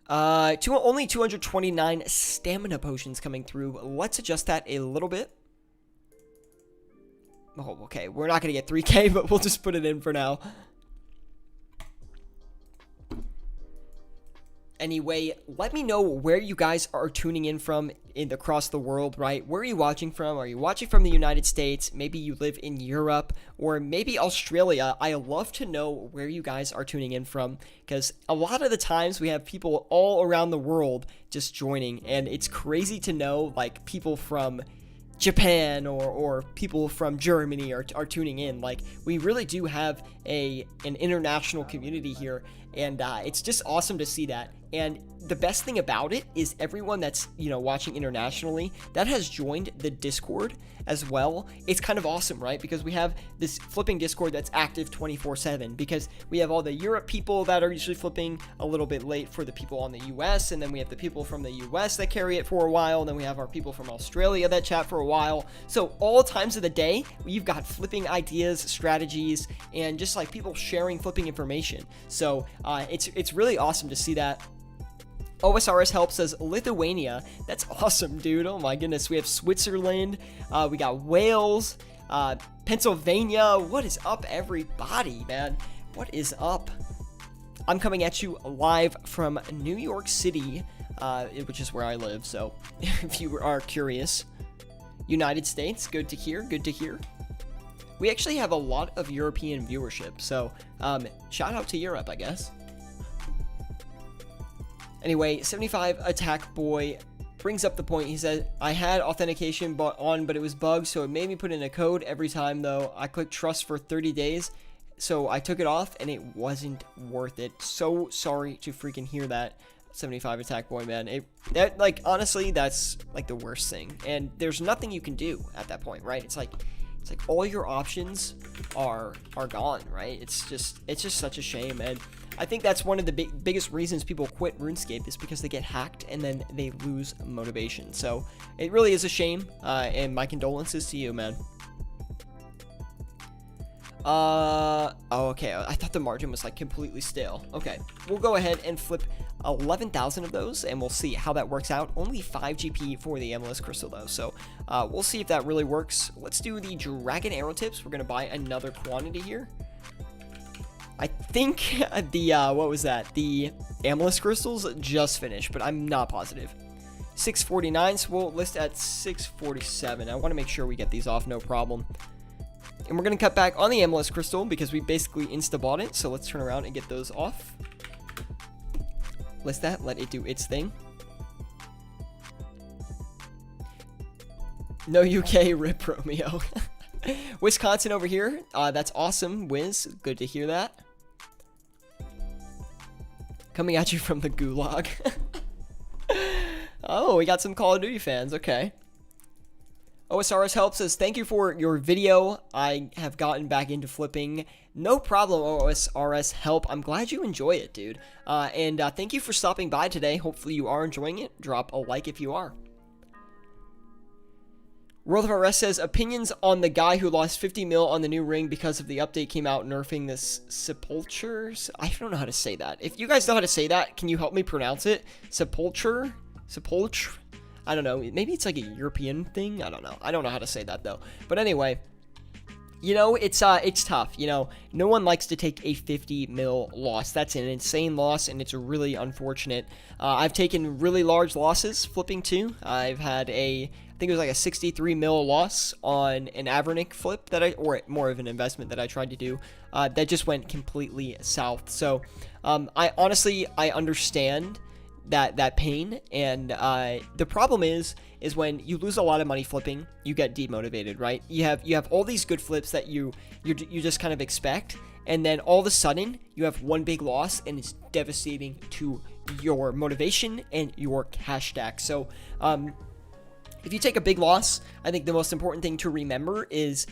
Only 229 stamina potions coming through. Let's adjust that a little bit. Oh, okay, we're not going to get 3K, but we'll just put it in for now. Anyway, let me know where you guys are tuning in from across the world, right? Where are you watching from? Are you watching from the United States? Maybe you live in Europe or maybe Australia. I love to know where you guys are tuning in from, because a lot of the times we have people all around the world just joining, and it's crazy to know like people from Japan or people from Germany are tuning in. Like, we really do have an international community here, and it's just awesome to see that. And the best thing about it is everyone that's, you know, watching internationally that has joined the Discord as well. It's kind of awesome, right? Because we have this flipping Discord that's active 24/7, because we have all the Europe people that are usually flipping a little bit late for the people on the US, and then we have the people from the US that carry it for a while, and then we have our people from Australia that chat for a while. So all times of the day, you've got flipping ideas, strategies, and just like people sharing flipping information. So it's really awesome to see that. OSRS help says Lithuania. That's awesome, dude. Oh my goodness. We have Switzerland. We got Wales, Pennsylvania. What is up, everybody, man? What is up? I'm coming at you live from New York City, which is where I live. So if you are curious, United States, good to hear. Good to hear. We actually have a lot of European viewership. So shout out to Europe, I guess. Anyway, 75 Attack Boy brings up the point. He said, I had authentication but it was bugged, so it made me put in a code every time, though. I clicked trust for 30 days, so I took it off, and it wasn't worth it. So sorry to freaking hear that, 75 Attack Boy, man. Honestly, that's, like, the worst thing. And there's nothing you can do at that point, right? It's like, It's like all your options are gone, right? It's just such a shame, and I think that's one of the biggest reasons people quit RuneScape is because they get hacked and then they lose motivation. So it really is a shame, and my condolences to you, man. Oh, okay. I thought the margin was like completely stale. Okay, we'll go ahead and flip 11,000 of those, and we'll see how that works out. Only 5 GP for the Amethyst Crystal, though, so we'll see if that really works. Let's do the Dragon Arrow Tips. We're gonna buy another quantity here. I think the what was that? The Amethyst Crystals just finished, but I'm not positive. 649, so we'll list at 647. I want to make sure we get these off, no problem. And we're going to cut back on the Amethyst Crystal because we basically insta-bought it. So let's turn around and get those off. List that. Let it do its thing. No UK, rip Romeo. Wisconsin over here. That's awesome, Wiz. Good to hear that. Coming at you from the gulag. Oh, we got some Call of Duty fans. Okay. OSRS helps us. Thank you for your video. I have gotten back into flipping. No problem, OSRS help. I'm glad you enjoy it, dude. And thank you for stopping by today. Hopefully you are enjoying it. Drop a like if you are. World of RS says, opinions on the guy who lost 50 mil on the new ring because of the update came out nerfing this sepulchres. I don't know how to say that. If you guys know how to say that, can you help me pronounce it? Sepulchre? Sepulchre? I don't know. Maybe it's like a European thing. I don't know. I don't know how to say that though. But anyway, you know, it's tough. You know, no one likes to take a 50 mil loss. That's an insane loss, and it's really unfortunate. I've taken really large losses flipping too. I've had I think it was like a 63 mil loss on an Avernic flip or more of an investment that I tried to do. That just went completely south. So, I understand that pain, and the problem is when you lose a lot of money flipping, you get demotivated, right? You have all these good flips that you just kind of expect, and then all of a sudden you have one big loss, and it's devastating to your motivation and your cash stack. So if you take a big loss, I think the most important thing to remember is,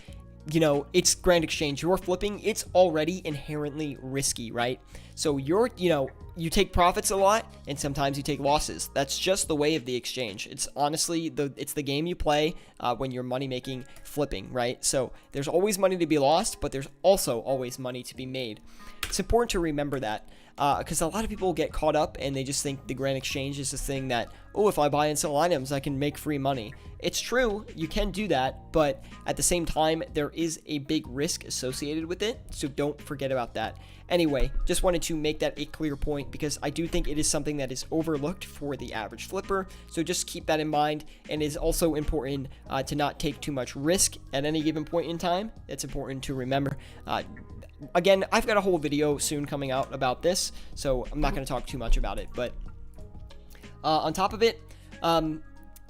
you know, it's Grand Exchange. You're flipping, it's already inherently risky, right? So you take profits a lot, and sometimes you take losses. That's just the way of the exchange. It's honestly it's the game you play when you're money making flipping, right? So there's always money to be lost, but there's also always money to be made. It's important to remember that because a lot of people get caught up and they just think the Grand Exchange is this thing that, oh, if I buy and sell items, I can make free money. It's true, you can do that, but at the same time, there is a big risk associated with it, so don't forget about that. Anyway, just wanted to make that a clear point because I do think it is something that is overlooked for the average flipper, so just keep that in mind, and it is also important to not take too much risk at any given point in time. It's important to remember. Again, I've got a whole video soon coming out about this, so I'm not going to talk too much about it, but on top of it,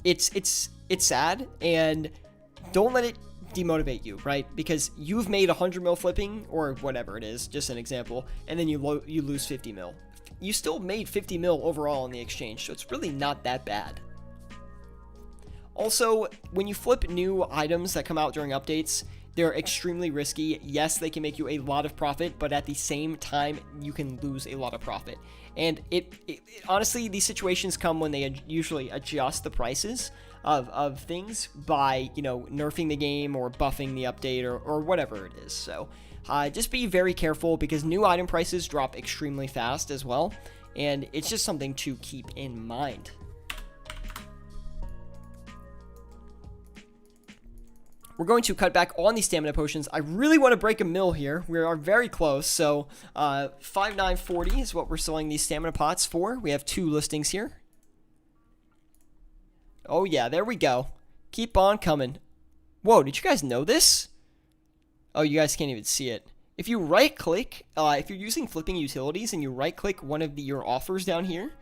it's sad, and don't let it demotivate you, right? Because you've made 100 mil flipping, or whatever it is, just an example, and then you lose 50 mil. You still made 50 mil overall on the exchange, so it's really not that bad. Also, when you flip new items that come out during updates, they're extremely risky. Yes, they can make you a lot of profit, but at the same time, you can lose a lot of profit. And honestly, these situations come when they usually adjust the prices of things by, you know, nerfing the game or buffing the update or whatever it is. So just be very careful because new item prices drop extremely fast as well. And it's just something to keep in mind. We're going to cut back on these stamina potions. I really want to break a mil here. We are very close. So 5,940 is what we're selling these stamina pots for. We have 2 listings here. Oh yeah, there we go. Keep on coming. Whoa, did you guys know this? Oh, you guys can't even see it. If you right click, if you're using flipping utilities and you right click one of your offers down here,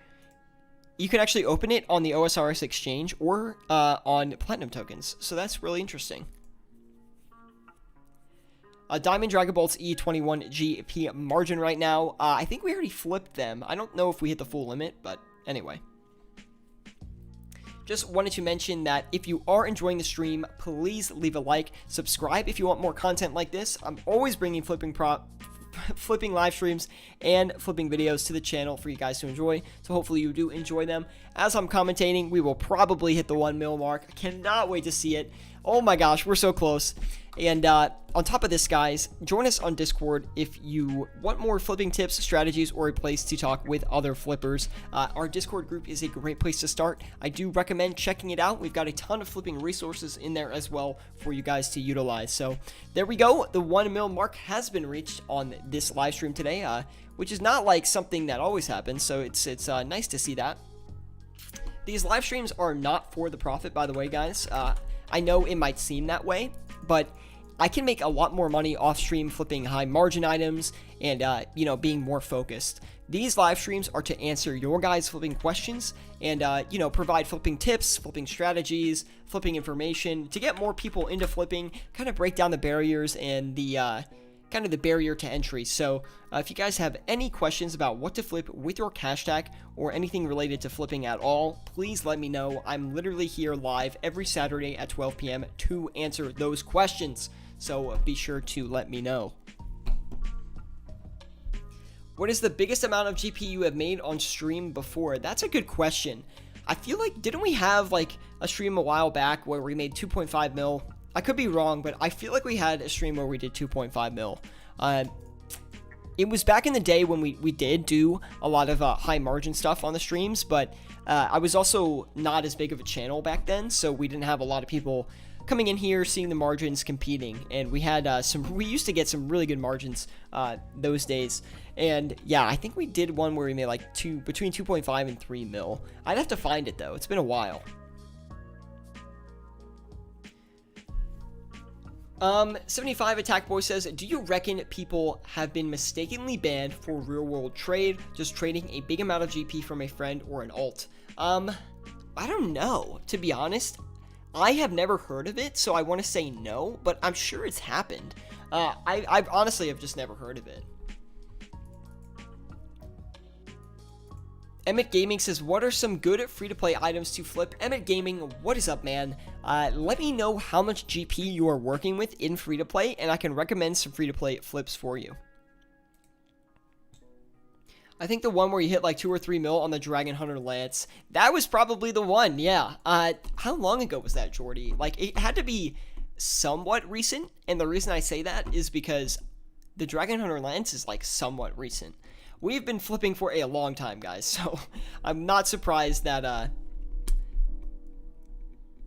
you can actually open it on the OSRS exchange or on platinum tokens. So that's really interesting. Diamond Dragon Bolts E21 GP margin right now. I think we already flipped them. I don't know if we hit the full limit, but anyway. just wanted to mention that if you are enjoying the stream, please leave a like, subscribe if you want more content like this. I'm always bringing flipping live streams and flipping videos to the channel for you guys to enjoy, so hopefully you do enjoy them. As I'm commentating, we will probably hit the 1 mil mark. I cannot wait to see it. Oh my gosh, we're so close. And on top of this, guys, join us on Discord if you want more flipping tips, strategies, or a place to talk with other flippers. Our Discord group is a great place to start. I do recommend checking it out. We've got a ton of flipping resources in there as well for you guys to utilize. So there we go. The 1 mil mark has been reached on this live stream today, which is not like something that always happens. So it's nice to see that. These live streams are not for the profit, by the way, guys. I know it might seem that way, but I can make a lot more money off stream flipping high margin items and, being more focused. These live streams are to answer your guys' flipping questions and, provide flipping tips, flipping strategies, flipping information to get more people into flipping, kind of break down the barriers and the barrier to entry. So if you guys have any questions about what to flip with your cash stack or anything related to flipping at all, please let me know. I'm literally here live every Saturday at 12 p.m. to answer those questions. So be sure to let me know. What is the biggest amount of GP you have made on stream before? That's a good question. I feel like, didn't we have like a stream a while back where we made 2.5 mil? I could be wrong, but I feel like we had a stream where we did 2.5 mil. It was back in the day when we did do a lot of high margin stuff on the streams, but I was also not as big of a channel back then, so we didn't have a lot of people coming in here, seeing the margins, competing, and we had we used to get some really good margins those days. And yeah, I think we did one where we made like between 2.5 and 3 mil. I'd have to find it though. It's been a while. 75 Attack Boy says, do you reckon people have been mistakenly banned for real world trade, just trading a big amount of GP from a friend or an alt? I don't know, to be honest. I have never heard of it, so I want to say no, but I'm sure it's happened. I honestly have just never heard of it. Emmett Gaming says, what are some good free-to-play items to flip? Emmett Gaming, what is up, man? Let me know how much GP you are working with in free-to-play, and I can recommend some free-to-play flips for you. I think the one where you hit like 2 or 3 mil on the Dragon Hunter Lance, that was probably the one, yeah. How long ago was that, Jordy? Like, it had to be somewhat recent, and the reason I say that is because the Dragon Hunter Lance is like somewhat recent. We've been flipping for a long time, guys, so I'm not surprised that,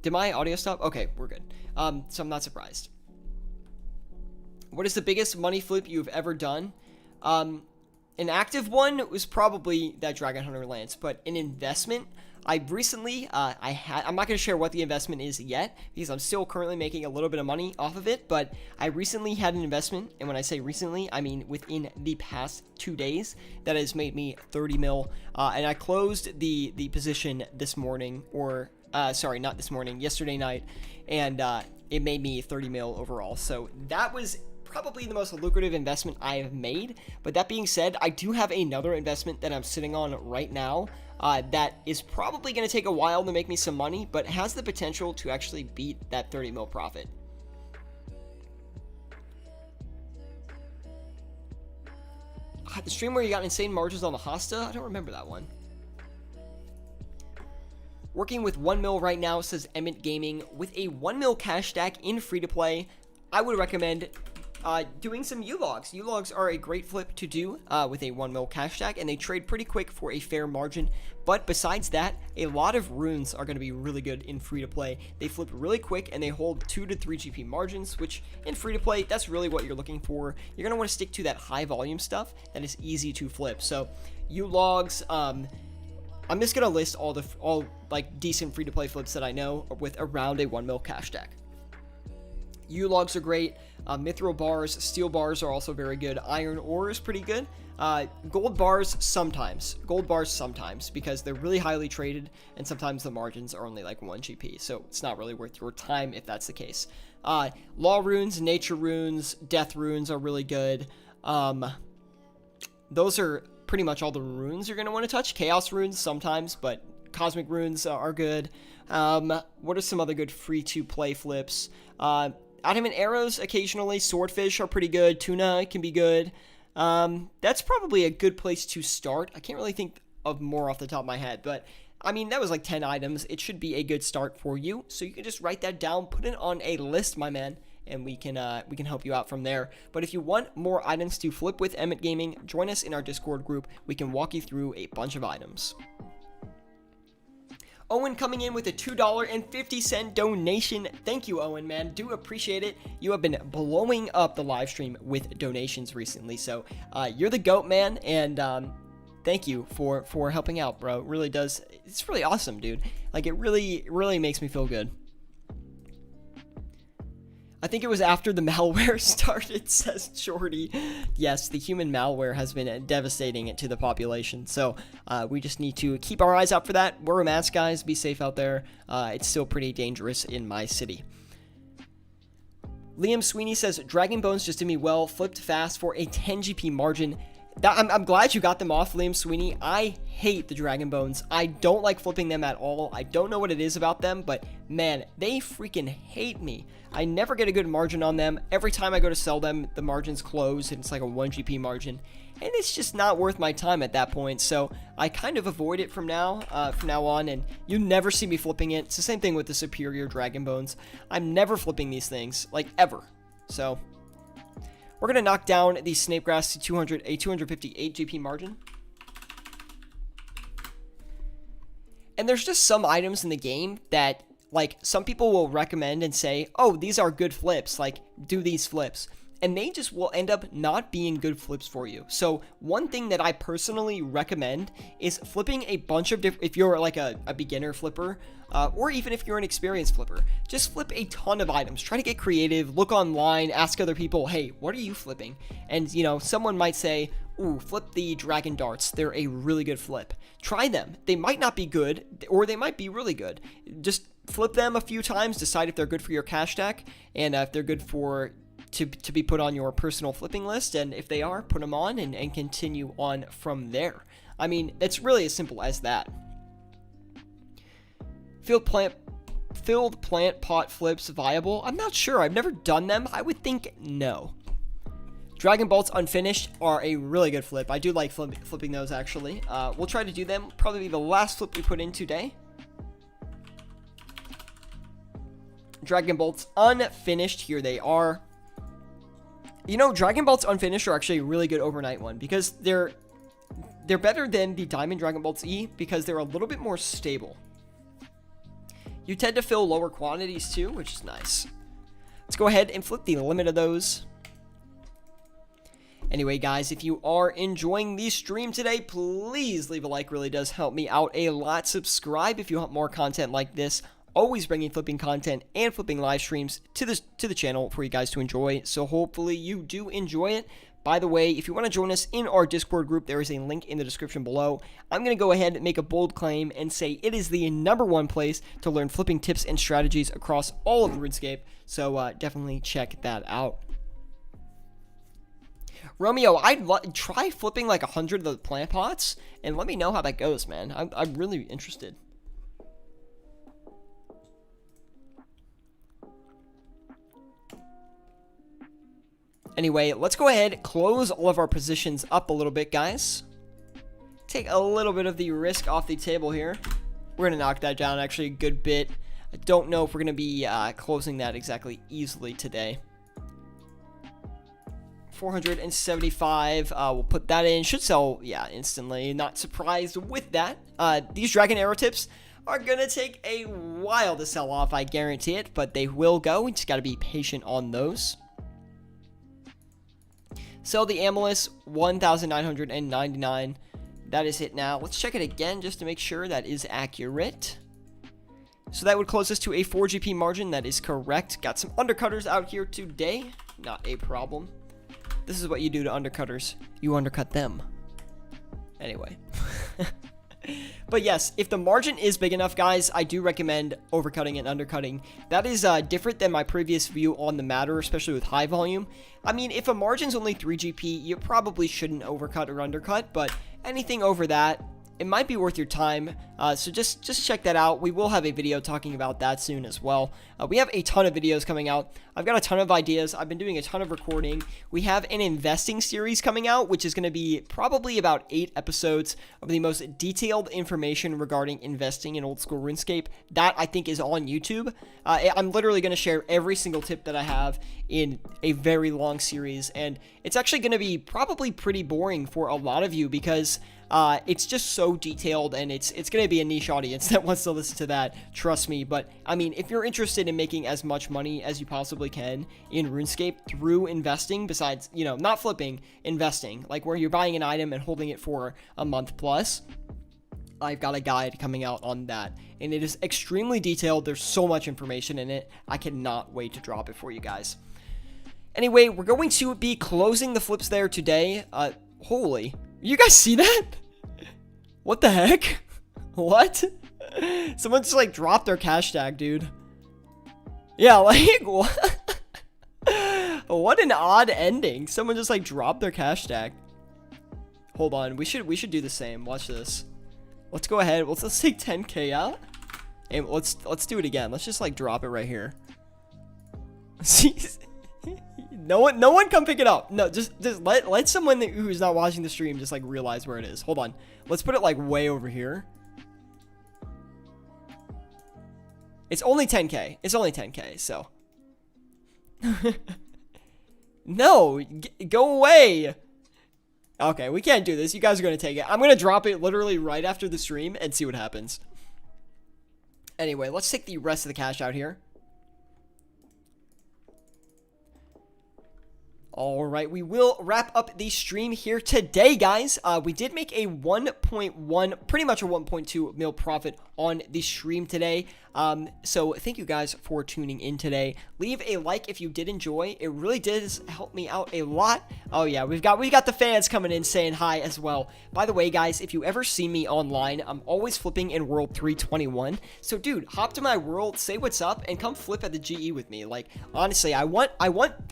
did my audio stop? Okay, we're good. So I'm not surprised. What is the biggest money flip you've ever done? An active one was probably that Dragon Hunter Lance, but an investment, I recently, I'm not going to share what the investment is yet, because I'm still currently making a little bit of money off of it, but I recently had an investment, and when I say recently, I mean within the past 2 days, that has made me 30 mil, and I closed the position this morning, or, sorry, not this morning, yesterday night, and it made me 30 mil overall, so that was probably the most lucrative investment I have made. But that being said, I do have another investment that I'm sitting on right now that is probably going to take a while to make me some money, but has the potential to actually beat that 30 mil profit. The stream where you got insane margins on the Hosta? I don't remember that one. Working with 1 mil right now, says Emmett Gaming. With a 1 mil cash stack in free-to-play, I would recommend doing some U-Logs. U-Logs are a great flip to do with a 1 mil cash stack, and they trade pretty quick for a fair margin. But besides that, a lot of runes are going to be really good in free-to-play. They flip really quick, and they hold 2 to 3 GP margins, which in free-to-play, that's really what you're looking for. You're going to want to stick to that high-volume stuff that is easy to flip. So U-Logs, I'm just going to list all like decent free-to-play flips that I know with around a 1 mil cash stack. U-Logs are great. Mithril bars, steel bars are also very good. Iron ore is pretty good. Gold bars sometimes. Gold bars sometimes, because they're really highly traded, and sometimes the margins are only like 1 GP, so it's not really worth your time if that's the case. Law runes, nature runes, death runes are really good. Those are pretty much all the runes you're going to want to touch. Chaos runes sometimes, but cosmic runes are good. What are some other good free-to-play flips? Adamant arrows occasionally. Swordfish are pretty good. Tuna can be good. That's probably a good place to start. I can't really think of more off the top of my head, but I mean, that was like 10 items. It should be a good start for you. So you can just write that down, put it on a list, my man, and we can help you out from there. But if you want more items to flip with Emmett Gaming, join us in our Discord group. We can walk you through a bunch of items. Owen coming in with a $2.50 donation. Thank you, Owen, man. Do appreciate it. You have been blowing up the live stream with donations recently. So you're the GOAT, man. And thank you for helping out, bro. It really does. It's really awesome, dude. Like, it really makes me feel good. I think it was after the malware started, says Jordy. Yes, the human malware has been devastating to the population. So we just need to keep our eyes out for that. Wear a mask, guys. Be safe out there. It's still pretty dangerous in my city. Liam Sweeney says, Dragon Bones just did me well. Flipped fast for a 10 GP margin. I'm glad you got them off, Liam Sweeney. I hate the Dragon Bones. I don't like flipping them at all. I don't know what it is about them, but man, they freaking hate me. I never get a good margin on them. Every time I go to sell them, the margin's closed, and it's like a 1 GP margin. And it's just not worth my time at that point, so I kind of avoid it from now on, and you never see me flipping it. It's the same thing with the Superior Dragon Bones. I'm never flipping these things, like, ever. So we're going to knock down the Snapegrass to 258 GP margin. And there's just some items in the game that, like, some people will recommend and say, oh, these are good flips, like, do these flips. And they just will end up not being good flips for you. So one thing that I personally recommend is flipping a bunch of different, if you're like a beginner flipper, or even if you're an experienced flipper, just flip a ton of items. Try to get creative, look online, ask other people, hey, what are you flipping? And, you know, someone might say, ooh, flip the dragon darts. They're a really good flip. Try them. They might not be good, or they might be really good. Just flip them a few times, decide if they're good for your cash stack, and if they're good for to be put on your personal flipping list, and if they are, put them on and continue on from there. I mean, it's really as simple as that. Filled plant pot flips viable? I'm not sure. I've never done them. I would think no. Dragon Bolts unfinished are a really good flip. I do like flipping those, actually. We'll try to do them. Probably the last flip we put in today. Dragon Bolts unfinished. Here they are. You know, Dragon Bolts unfinished are actually a really good overnight one because they're better than the Diamond Dragon Bolts E because they're a little bit more stable. You tend to fill lower quantities too, which is nice. Let's go ahead and flip the limit of those. Anyway, guys, if you are enjoying the stream today, please leave a like. Really does help me out a lot. Subscribe if you want more content like this. Always bringing flipping content and flipping live streams to the channel for you guys to enjoy. So hopefully you do enjoy it. By the way, if you want to join us in our Discord group, there is a link in the description below. I'm going to go ahead and make a bold claim and say it is the #1 place to learn flipping tips and strategies across all of RuneScape. So definitely check that out. Romeo, I'd try flipping like 100 of the plant pots and let me know how that goes, man. I'm really interested. Anyway, let's go ahead, close all of our positions up a little bit, guys. Take a little bit of the risk off the table here. We're going to knock that down actually a good bit. I don't know if we're going to be closing that exactly easily today. 475, we'll put that in. Should sell, yeah, instantly. Not surprised with that. These Dragon Arrow tips are going to take a while to sell off, I guarantee it. But they will go. We just got to be patient on those. Sell the Amulet, 1,999. That is hit now. Let's check it again just to make sure that is accurate. So that would close us to a 4 GP margin. That is correct. Got some undercutters out here today. Not a problem. This is what you do to undercutters. You undercut them. Anyway. But yes, if the margin is big enough, guys, I do recommend overcutting and undercutting. That is different than my previous view on the matter, especially with high volume. I mean, if a margin's only 3 GP, you probably shouldn't overcut or undercut, but anything over that, it might be worth your time. So just check that out. We will have a video talking about that soon as well. We have a ton of videos coming out. I've got a ton of ideas. I've been doing a ton of recording. We have an investing series coming out, which is going to be probably about 8 episodes of the most detailed information regarding investing in old school RuneScape. That I think is on YouTube. I'm literally going to share every single tip that I have in a very long series, and it's actually going to be probably pretty boring for a lot of you because it's just so detailed, and it's going to be a niche audience that wants to listen to that, trust me. But I mean, if you're interested in making as much money as you possibly can in RuneScape through investing, besides, you know, not flipping, investing, like where you're buying an item and holding it for a month plus, I've got a guide coming out on that, and it is extremely detailed. There's so much information in it. I cannot wait to drop it for you guys. Anyway, we're going to be closing the flips there today. Holy, you guys see that? What the heck? What? Someone just like dropped their cash tag, dude. Yeah, like what? What an odd ending. Someone just like dropped their cash tag. Hold on, we should do the same. Watch this. Let's go ahead. Let's take 10K out, and let's do it again. Let's just like drop it right here. See. No one come pick it up. No, just let someone who's not watching the stream just like realize where it is. Hold on. Let's put it like way over here. It's only 10K. It's only 10K, so. No, go away. Okay, we can't do this. You guys are going to take it. I'm going to drop it literally right after the stream and see what happens. Anyway, let's take the rest of the cash out here. Alright, we will wrap up the stream here today, guys. We did make a 1.1, pretty much a 1.2 mil profit on the stream today. So thank you guys for tuning in today. Leave a like if you did enjoy. It really did help me out a lot. Oh yeah, we got the fans coming in saying hi as well. By the way, guys, if you ever see me online, I'm always flipping in World 321. So dude, hop to my world, say what's up, and come flip at the GE with me. Like honestly, I want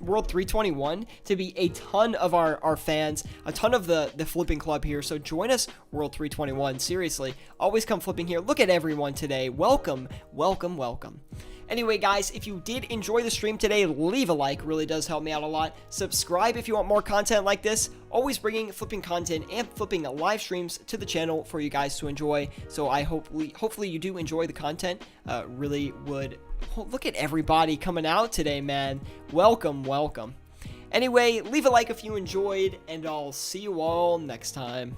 World 321 to be a ton of our fans, a ton of the flipping club here. So join us, World 321. Seriously, always come flipping here. Look at everyone today. Welcome. Anyway, guys, if you did enjoy the stream today, leave a like. Really does help me out a lot. Subscribe if you want more content like this. Always bringing flipping content and flipping live streams to the channel for you guys to enjoy. So I hopefully you do enjoy the content. Really would. Oh, look at everybody coming out today, man. Welcome. Anyway, leave a like if you enjoyed, and I'll see you all next time.